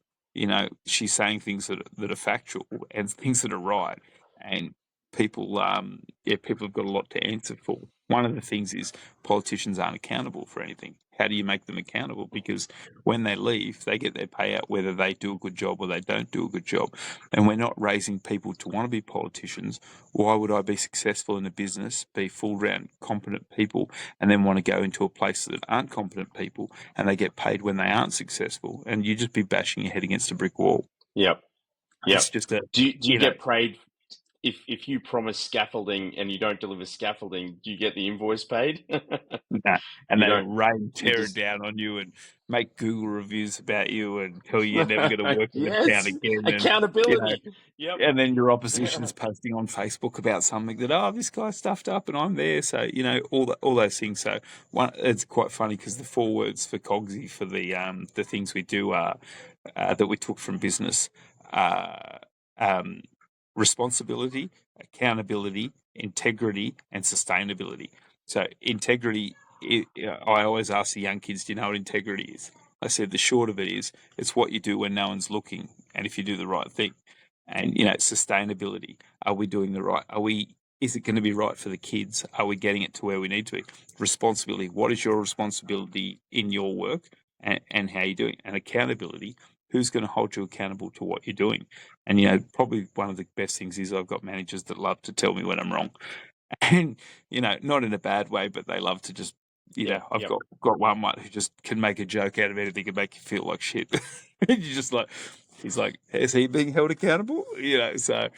she's saying things that are factual and things that are right, and people have got a lot to answer for. One of the things is politicians aren't accountable for anything. How do you make them accountable? Because when they leave, they get their payout whether they do a good job or they don't do a good job. And we're not raising people to want to be politicians. Why would I be successful in a business, be full round competent people, and then want to go into a place that aren't competent people and they get paid when they aren't successful? And you just be bashing your head against a brick wall.
Yep.
It's just a
Do you get paid if you promise scaffolding and you don't deliver scaffolding? Do you get the invoice paid?
Nah. And
You
they
don't.
rain
You
terror
just
down on you and make Google reviews about you and tell you you're never going to work in the town
yes,
again. And
accountability. Yep.
and then your opposition's posting on Facebook about something that this guy's stuffed up and I'm there. So all those things. So it's quite funny because the 4 words for Cogy for the things we do are that we took from business: responsibility, accountability, integrity, and sustainability. So integrity, I always ask the young kids, do you know what integrity is? I said the short of it is it's what you do when no one's looking and if you do the right thing. And sustainability, are we doing the right? Is it going to be right for the kids? Are we getting it to where we need to be? Responsibility, what is your responsibility in your work and how you're doing? And accountability, who's going to hold you accountable to what you're doing? And probably one of the best things is I've got managers that love to tell me when I'm wrong. And not in a bad way, but they love to just I've got one who just can make a joke out of anything and make you feel like shit. And you're just like, he's like, is he being held accountable? So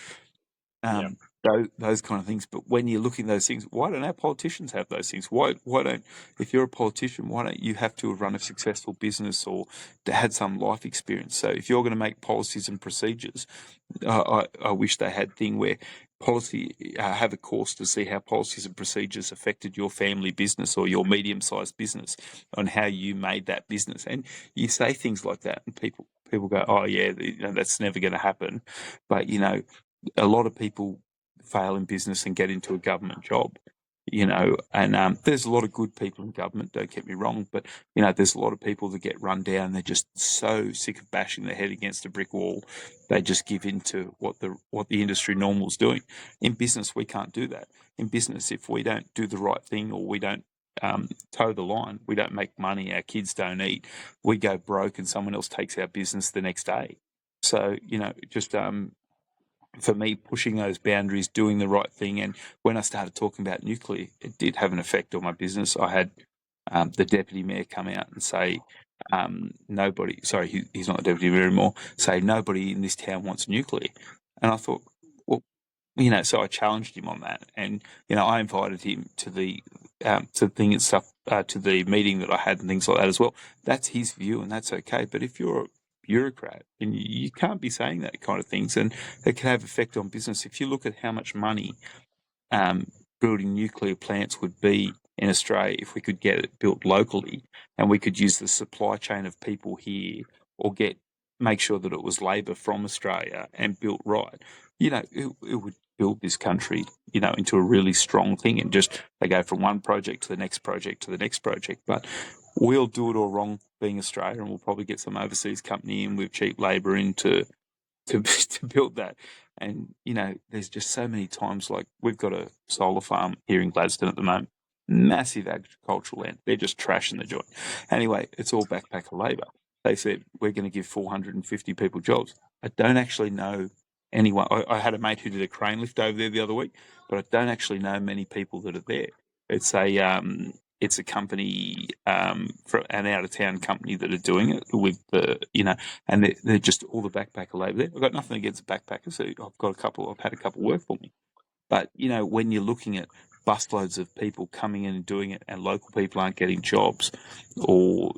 those kind of things. But when you're looking at those things, why don't our politicians have those things? Why don't, if you're a politician, why don't you have to have run a successful business or to had some life experience? So if you're going to make policies and procedures, I wish they had thing where policy have a course to see how policies and procedures affected your family business or your medium-sized business on how you made that business. And you say things like that and people go, oh yeah, that's never going to happen. But a lot of people fail in business and get into a government job, and there's a lot of good people in government, don't get me wrong, but there's a lot of people that get run down. They're just so sick of bashing their head against a brick wall, they just give in to what the industry normal is doing. In business, we can't do that. In business, if we don't do the right thing or we don't toe the line, we don't make money, our kids don't eat, we go broke and someone else takes our business the next day. So just for me, pushing those boundaries, doing the right thing. And when I started talking about nuclear, it did have an effect on my business. I had the deputy mayor come out and say, nobody, sorry, he's not the deputy mayor anymore, say nobody in this town wants nuclear. And I thought, well, so I challenged him on that. And, I invited him to the thing and stuff, to the meeting that I had and things like that as well. That's his view and that's okay. But if you're bureaucrat and you can't be saying that kind of things, and it can have effect on business. If you look at how much money building nuclear plants would be in Australia if we could get it built locally and we could use the supply chain of people here or make sure that it was labour from Australia and built right, it would build this country, into a really strong thing, and just they go from one project to the next project to the next project. But we'll do it all wrong being Australia, and we'll probably get some overseas company in with cheap labour in to build that. And, there's just so many times, like we've got a solar farm here in Gladstone at the moment, massive agricultural land. They're just trashing the joint. Anyway, it's all backpacker labour. They said, we're going to give 450 people jobs. I don't actually know anyone. I had a mate who did a crane lift over there the other week, but I don't actually know many people that are there. It's a company, for an out-of-town company that are doing it with and they're just all the backpacker labour there. I've got nothing against backpackers. So I've had a couple work for me. But, when you're looking at busloads of people coming in and doing it and local people aren't getting jobs or,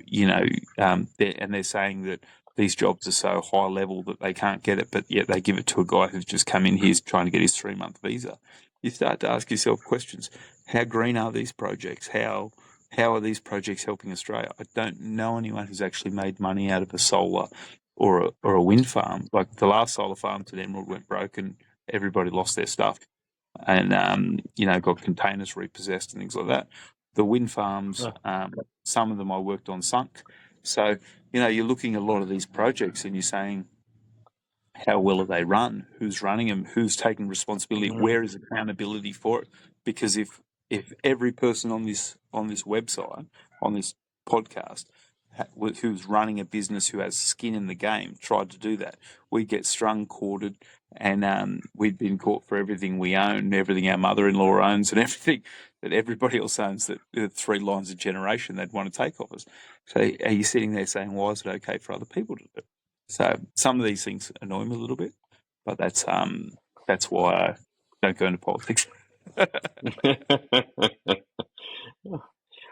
they're saying that these jobs are so high level that they can't get it, but yet they give it to a guy who's just come in here trying to get his 3-month visa. You start to ask yourself questions. How green are these projects? How how are these projects helping Australia? I don't know anyone who's actually made money out of a solar or a wind farm. Like the last solar farms at Emerald went broke and everybody lost their stuff and, got containers repossessed and things like that. The wind farms, some of them I worked on sunk. So, you're looking at a lot of these projects and you're saying, how well are they run? Who's running them? Who's taking responsibility? Where is accountability for it? Because if every person on this website, on this podcast, who's running a business, who has skin in the game, tried to do that, we'd get strung, quartered, and we'd been caught for everything we own, everything our mother-in-law owns, and everything that everybody else owns. That 3 lines of generation they'd want to take off us. So are you sitting there saying, why is it okay for other people to do? So some of these things annoy me a little bit, but that's why I don't go into politics.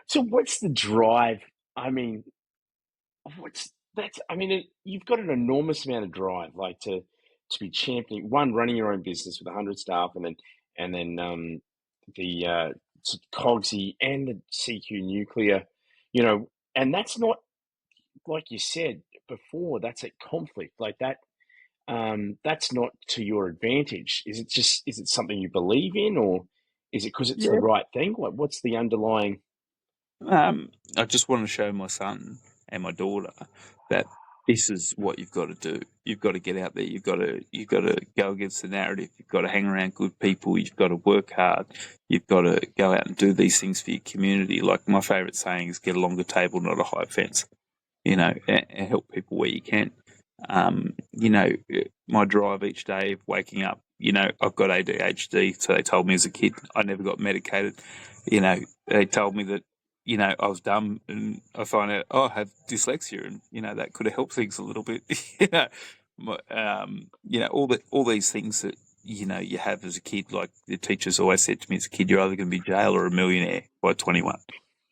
So what's the drive? I mean, you've got an enormous amount of drive, like to be championing running your own business with 100 staff, and then the Cogy and the CQ Nuclear, and that's not, like you said before, that's a conflict like that. That's not to your advantage. Is it something you believe in, or is it because it's the right thing? What's the underlying?
I just want to show my son and my daughter that this is what you've got to do. You've got to get out there. You've got to go against the narrative. You've got to hang around good people. You've got to work hard. You've got to go out and do these things for your community. Like my favourite saying is, get a longer table, not a high fence. And help people where you can. My drive each day of waking up, I've got ADHD, so they told me as a kid. I never got medicated. They told me that, I was dumb, and I find out, I have dyslexia, and, that could have helped things a little bit. All these things that, you have as a kid. Like the teachers always said to me as a kid, you're either going to be jail or a millionaire by 21.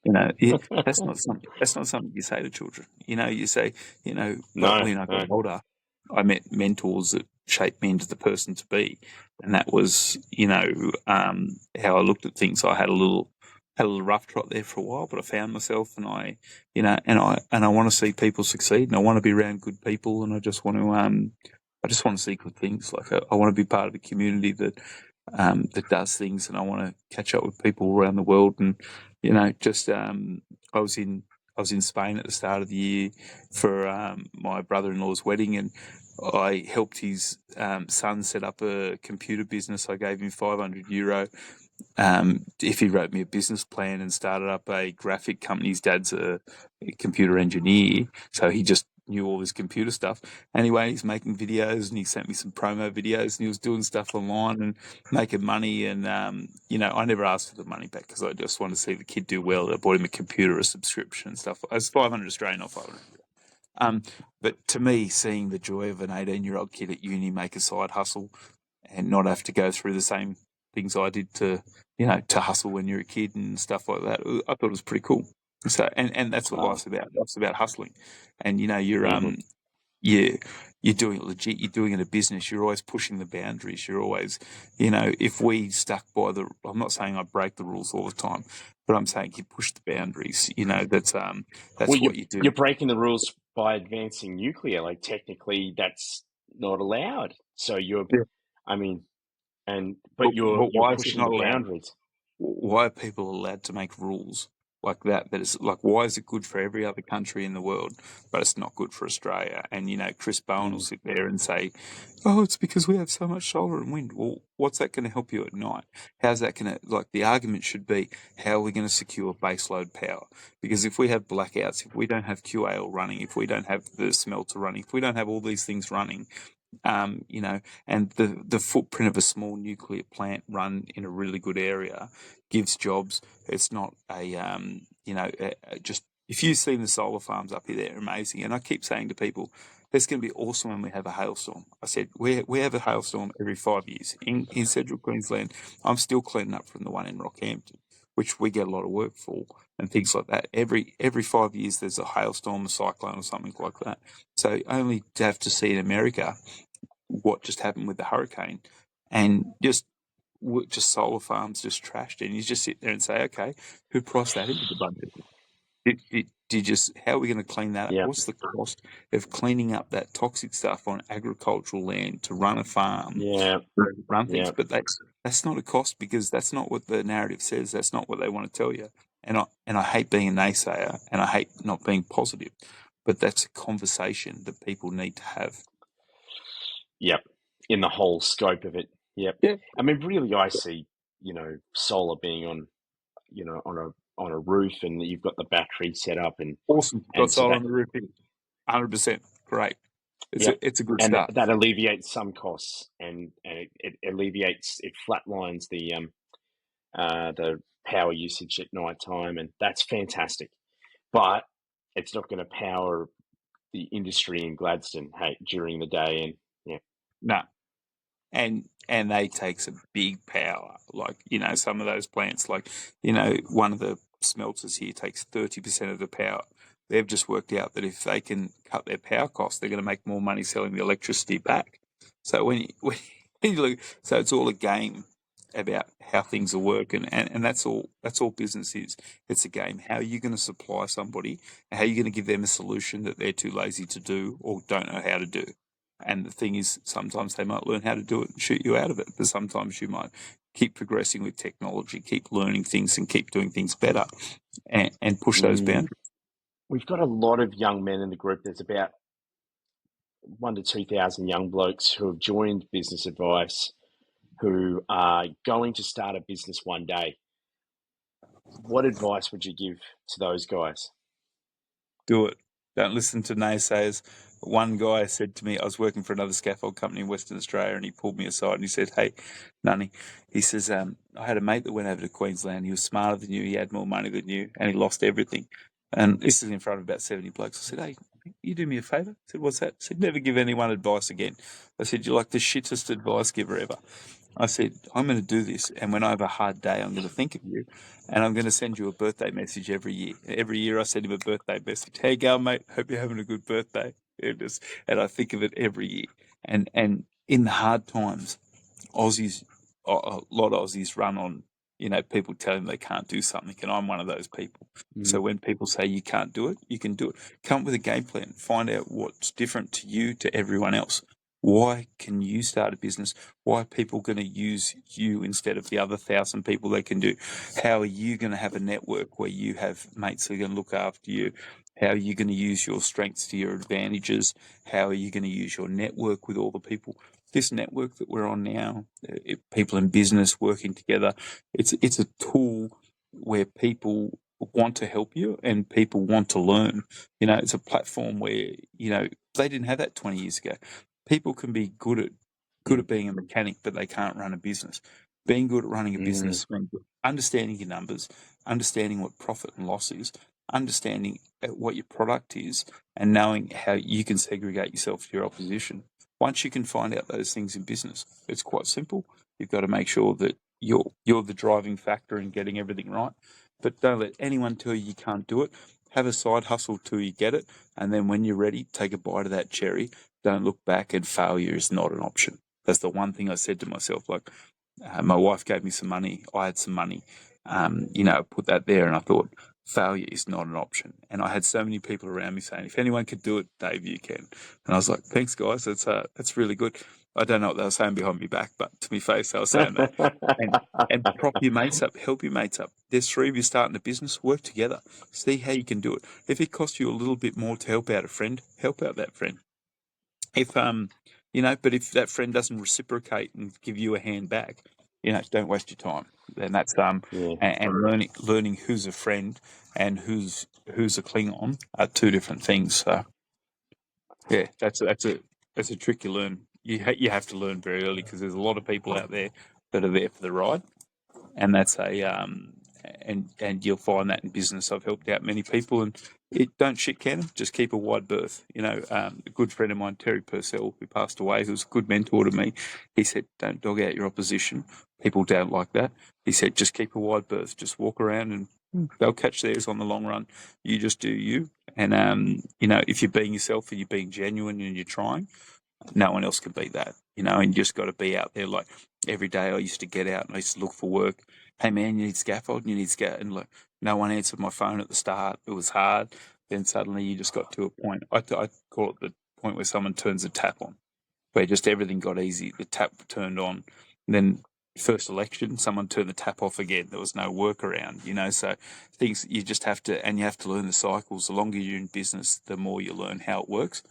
That's not something you say to children. You say, but when I got older, I met mentors that shaped me into the person to be, and that was, how I looked at things. I had a little rough trot there for a while, but I found myself, and I want to see people succeed, and I want to be around good people, and I just want to see good things. Like I want to be part of a community that does things, and I want to catch up with people around the world. And I was in Spain at the start of the year for my brother-in-law's wedding, and I helped his son set up a computer business. I gave him €500 if he wrote me a business plan and started up a graphic company. His dad's a computer engineer, so he just knew all this computer stuff. Anyway, he's making videos, and he sent me some promo videos, and he was doing stuff online and making money. And, I never asked for the money back because I just wanted to see the kid do well. I bought him a computer, a subscription and stuff. It was 500 Australian, not 500. But to me, seeing the joy of an 18-year-old kid at uni make a side hustle and not have to go through the same things I did to hustle when you're a kid and stuff like that, I thought it was pretty cool. So, and that's what life's about. Life's about hustling. And, you're doing it legit. You're doing it a business. You're always pushing the boundaries. You're always, if we stuck by I'm not saying I break the rules all the time, but I'm saying you push the boundaries. That's what you do.
You're breaking the rules by advancing nuclear. Like technically, that's not allowed. So you're pushing the boundaries.
Why are people allowed to make rules like that? That is like, why is it good for every other country in the world, but it's not good for Australia? And Chris Bowen will sit there and say, "Oh, it's because we have so much solar and wind." Well, what's that going to help you at night? How's that going to the argument should be, how are we going to secure baseload power? Because if we have blackouts, if we don't have QAL running, if we don't have the smelter running, if we don't have all these things running, and the footprint of a small nuclear plant run in a really good area gives jobs. It's not just, if you've seen the solar farms up here, they're amazing. And I keep saying to people, it's going to be awesome when we have a hailstorm. I said, we have a hailstorm every 5 years. In central Queensland, I'm still cleaning up from the one in Rockhampton, which we get a lot of work for, and things like that. Every 5 years there's a hailstorm, a cyclone or something like that. So only to have to see in America what just happened with the hurricane, and just just solar farms just trashed, and you just sit there and say, okay, who priced that into the budget? Did you just, how are we going to clean that up?
Yeah.
What's the cost of cleaning up that toxic stuff on agricultural land to run a farm,
Yeah.
run things?
Yeah.
But that's not a cost, because that's not what the narrative says. That's not what they want to tell you. And I hate being a naysayer, and I hate not being positive, but that's a conversation that people need to have.
Yep. In the whole scope of it. Yep.
Yeah.
I mean, really, I see, solar being on, on a roof, and you've got the battery set up, and
Awesome. Got
so
solar
that,
on the roof. 100%. Great.
yep,
It's a good
and
start.
that alleviates some costs, and it alleviates, it flatlines the power usage at night time, and that's fantastic. But it's not going to power the industry in Gladstone, during the day, and yeah.
No. And they take some big power. Like, some of those plants, like, one of the smelters here takes 30% of the power. They've just worked out that if they can cut their power costs, they're going to make more money selling the electricity back. So when you look, so it's all a game about how things are working, and that's all business is. It's a game. How are you going to supply somebody? How are you going to give them a solution that they're too lazy to do or don't know how to do? And the thing is, sometimes they might learn how to do it and shoot you out of it, but sometimes you might keep progressing with technology, keep learning things, and keep doing things better, and push those boundaries.
We've got a lot of young men in the group. There's about 1,000 to 2,000 young blokes who have joined Business Advice, who are going to start a business one day. What advice would you give to those guys?
Do it. Don't listen to naysayers. One guy said to me, I was working for another scaffold company in Western Australia, and he pulled me aside and he said, hey, Nunny, he says, I had a mate that went over to Queensland. He was smarter than you. He had more money than you, and he lost everything. And this is in front of about 70 blokes. I said, hey, you do me a favour? I said, what's that? I said, never give anyone advice again. I said, you're like the shittest advice giver ever. I said, I'm going to do this, and when I have a hard day, I'm going to think of you, and I'm going to send you a birthday message every year. Every year I send him a birthday message. Hey, go, mate, hope you're having a good birthday. And I think of it every year. And in the hard times, Aussies, a lot of Aussies run on, people tell them they can't do something, and I'm one of those people. So when people say you can't do it, you can do it. Come up with a game plan. Find out what's different to you to everyone else. Why can you start a business? Why are people going to use you instead of the other 1,000 people they can do? How are you going to have a network where you have mates that are going to look after you? How are you going to use your strengths to your advantages? How are you going to use your network with all the people? This network that we're on now, people in business working together, it's a tool where people want to help you and people want to learn. It's a platform where, they didn't have that 20 years ago. People can be good at being a mechanic, but they can't run a business. Being good at running a business means understanding your numbers, understanding what profit and loss is, understanding what your product is, and knowing how you can segregate yourself to your opposition. Once you can find out those things in business, it's quite simple. You've got to make sure that you're the driving factor in getting everything right. But don't let anyone tell you can't do it. Have a side hustle till you get it, and then when you're ready, take a bite of that cherry. Don't look back, and failure is not an option. That's the one thing I said to myself. Like, my wife gave me some money. I had some money. Put that there, and I thought, failure is not an option. And I had so many people around me saying, if anyone could do it, Dave, you can. And I was like, thanks, guys. That's really good. I don't know what they were saying behind my back, but to my face, they were saying that. And prop your mates up, help your mates up. There's 3 of you starting a business, work together. See how you can do it. If it costs you a little bit more to help out a friend, help out that friend. But if that friend doesn't reciprocate and give you a hand back, don't waste your time. And that's and learning who's a friend and who's a Klingon are 2 different things. So yeah, that's a trick you learn. You have to learn very early, because there's a lot of people out there that are there for the ride, and that's and you'll find that in business. I've helped out many people, and don't shit can them, just keep a wide berth. A good friend of mine, Terry Purcell, who passed away, who was a good mentor to me, he said, don't dog out your opposition. People don't like that. He said, just keep a wide berth, just walk around and they'll catch theirs on the long run. You just do you. And, if you're being yourself and you're being genuine and you're trying, No one else can beat that, and you just got to be out there. Like every day I used to get out and I used to look for work. Hey man, you need scaffold, you need scaffold. And like, no one answered my phone at the start. It was hard. Then suddenly you just got to a point. I call it the point where someone turns the tap on, where just everything got easy. The tap turned on. And then first election, someone turned the tap off again. There was no workaround, So things you just have to, and you have to learn the cycles. The longer you're in business, the more you learn how it works,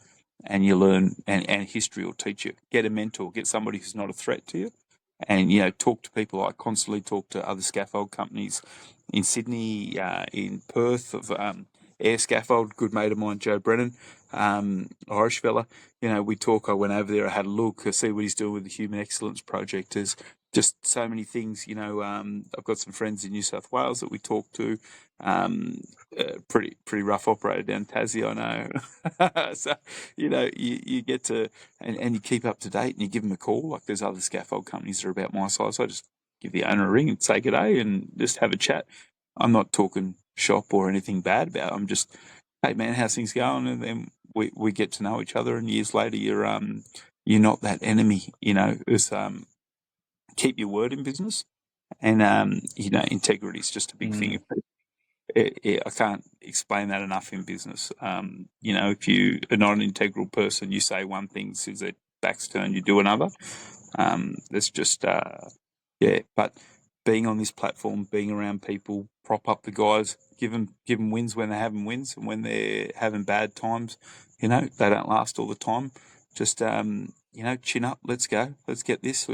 and you learn, and history will teach you. Get a mentor, get somebody who's not a threat to you, and talk to people. I constantly talk to other scaffold companies in Sydney, in Perth, of Air Scaffold. Good mate of mine, Joe Brennan, Irish fella. We talk. I went over there. I had a look. I see what he's doing with the Human Excellence Project. There's just so many things. I've got some friends in New South Wales that we talk to. Pretty rough operator down Tassie, I know. So you get to and you keep up to date, and you give them a call. Like there's other scaffold companies that are about my size. So I just give the owner a ring and say good day and just have a chat. I'm not talking shop or anything bad about it. I'm just, hey man, how's things going? And then we get to know each other, and years later you're not that enemy. It's keep your word in business, and integrity is just a big thing. I can't explain that enough in business. If you are not an integral person, you say one thing, since their back's turned, you do another. There's just but being on this platform, being around people, prop up the guys, give them wins when they're having wins, and when they're having bad times, they don't last all the time. Just chin up, let's go, let's get this.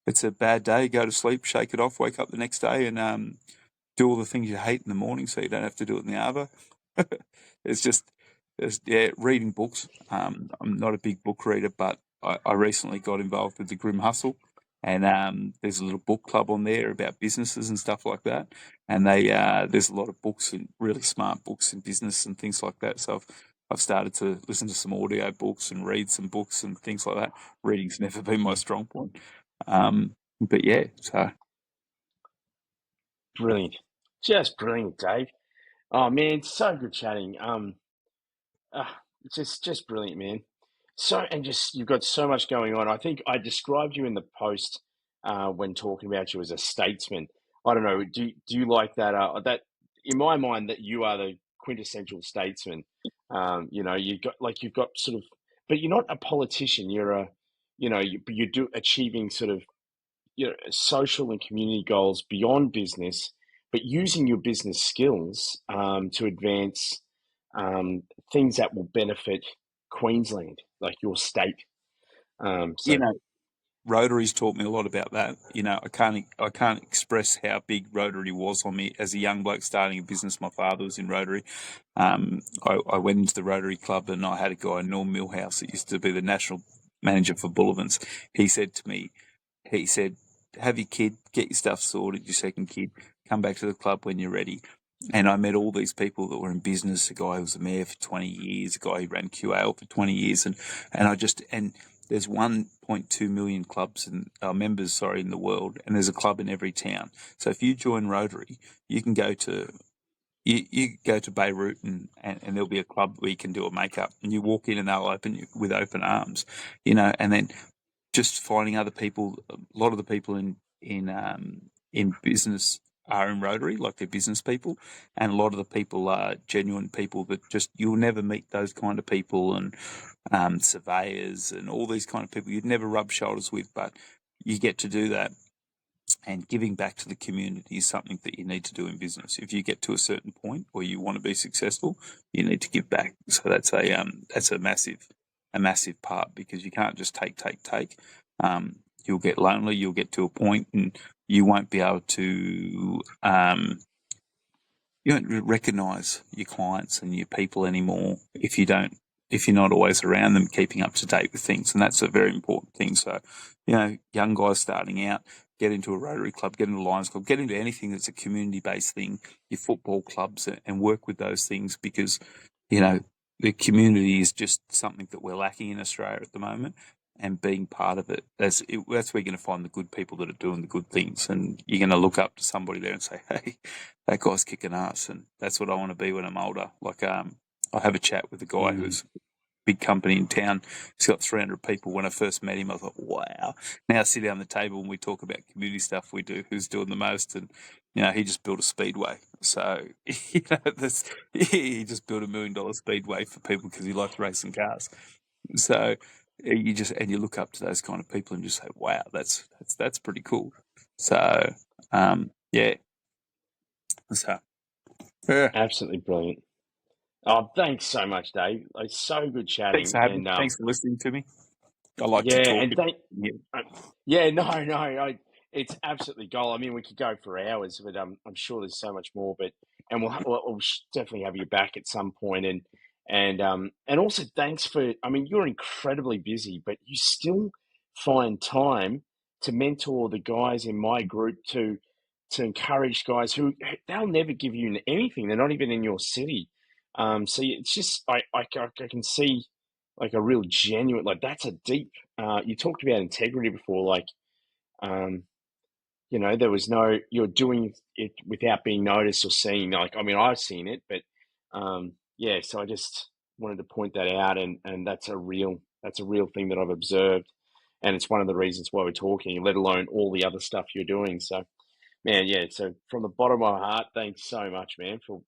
It's a bad day, go to sleep, shake it off, wake up the next day, and do all the things you hate in the morning, so you don't have to do it in the arvo. Reading books. I'm not a big book reader, but I recently got involved with the Grim Hustle, and there's a little book club on there about businesses and stuff like that. And there's a lot of books, and really smart books in business and things like that. So I've started to listen to some audio books and read some books and things like that. Reading's never been my strong point. But yeah, so
Brilliant. Just brilliant, Dave. Oh man, so good chatting. Just brilliant, man. You've got so much going on. I think I described you in the post when talking about you as a statesman. I don't know. Do you like that? That in my mind, that you are the quintessential statesman. You've got sort of, but you're not a politician. You're you do achieving sort of social and community goals beyond business, but using your business skills to advance things that will benefit Queensland, like your state.
Rotary's taught me a lot about that. I can't express how big Rotary was on me as a young bloke starting a business. My father was in Rotary. I went into the Rotary Club, and I had a guy, Norm Millhouse, that used to be the national manager for Bullivants. He said to me, have your kid, get your stuff sorted, your second kid, come back to the club when you're ready. And I met all these people that were in business, a guy who was a mayor for 20 years, a guy who ran QAL for 20 years. And there's 1.2 million clubs members in the world, and there's a club in every town. So if you join Rotary, you can go to Beirut, and there'll be a club where you can do a makeup, and you walk in and they'll open you with open arms, and then just finding other people. A lot of the people in business are in Rotary, like they're business people, and a lot of the people are genuine people that just, you'll never meet those kind of people, and surveyors and all these kind of people you'd never rub shoulders with, but you get to do that. And giving back to the community is something that you need to do in business. If you get to a certain point or you want to be successful, you need to give back. So that's a massive part, because you can't just take. You'll get lonely. You'll get to a point and you won't be able to you don't recognise your clients and your people anymore if you're not always around them, keeping up to date with things. And that's a very important thing. So, young guys starting out, get into a Rotary Club, get into a Lions Club, get into anything that's a community-based thing, your football clubs, and work with those things, because, the community is just something that we're lacking in Australia at the moment. And being part of it, that's where you're going to find the good people that are doing the good things. And you're going to look up to somebody there and say, hey, that guy's kicking ass. And that's what I want to be when I'm older. Like, I have a chat with a guy who's big company in town. He's got 300 people. When I first met him, I thought, wow. Now I sit down the table and we talk about community stuff we do, who's doing the most. And, he just built a speedway. So, he just built $1 million speedway for people because he likes racing cars. So you look up to those kind of people and just say, wow, that's pretty cool. So, yeah. So, yeah.
Absolutely brilliant. Oh, thanks so much, Dave. It's so good chatting.
Thanks for having me. Thanks for listening to me. I like to
Yeah,
talk.
and it's absolutely gold. I mean, we could go for hours, but I'm sure there's so much more. And we'll definitely have you back at some point. And also thanks for. I mean, you're incredibly busy, but you still find time to mentor the guys in my group to encourage guys who they'll never give you anything. They're not even in your city. So it's just I can see like a real genuine, like that's a deep, you talked about integrity before, like, there was you're doing it without being noticed or seen. Like, I mean, I've seen it, but so I just wanted to point that out. And that's a real thing that I've observed. And it's one of the reasons why we're talking, let alone all the other stuff you're doing. So, man, so from the bottom of my heart, thanks so much, man, for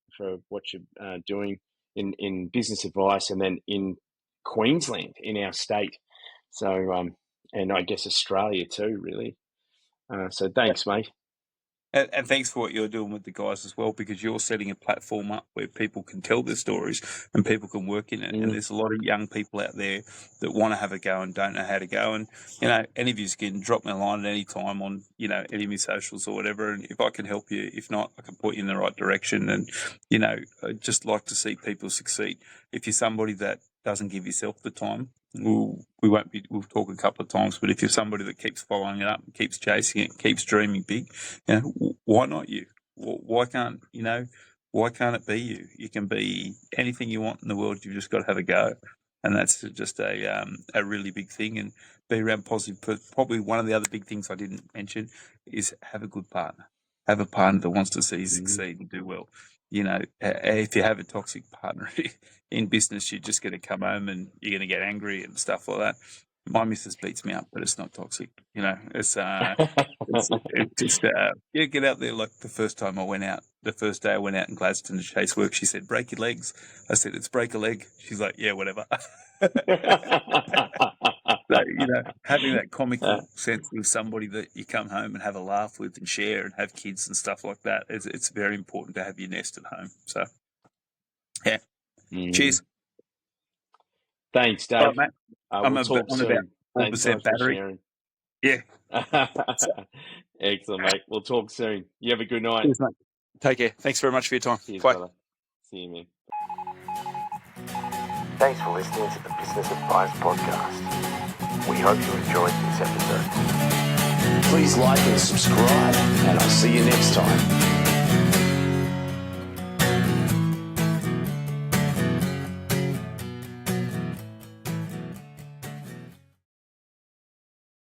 what you're doing in business advice and then in Queensland, in our state. So, and I guess Australia too, really. So thanks, mate.
And thanks for what you're doing with the guys as well, because you're setting a platform up where people can tell their stories and people can work in it. And there's a lot of young people out there that want to have a go and don't know how to go. And, any of you can drop me a line at any time on, any of my socials or whatever. And if I can help you, if not, I can point you in the right direction. And, I'd just like to see people succeed. If you're somebody that doesn't give yourself the time, we'll talk a couple of times, but if you're somebody that keeps following it up, keeps chasing it, keeps dreaming big, why not you? Why can't it be you? You can be anything you want in the world. You've just got to have a go. And that's just a really big thing, and be around positive. Probably one of the other big things I didn't mention is have a good partner. Have a partner that wants to see you succeed and do well. If you have a toxic partner in business, you're just going to come home and you're going to get angry and stuff like that. My missus beats me up, but it's not toxic. It's just get out there. Like the first day I went out in Gladstone to chase work, she said, break your legs. I said, it's break a leg. She's like, yeah, whatever. So, having that comical sense with somebody that you come home and have a laugh with and share and have kids and stuff like that, it's very important to have your nest at home. So, yeah. Cheers.
Thanks, Dave.
Right, mate. I'm about 4% battery.
Sharing.
Yeah.
Excellent, mate. We'll talk soon. You have a good night.
Cheers, mate. Take care. Thanks very much for your time.
Cheers,
Bye.
brother. See you, man.
Thanks for listening to the Business Advice Podcast. We hope you enjoyed this episode.
Please like and subscribe, and I'll see you next time.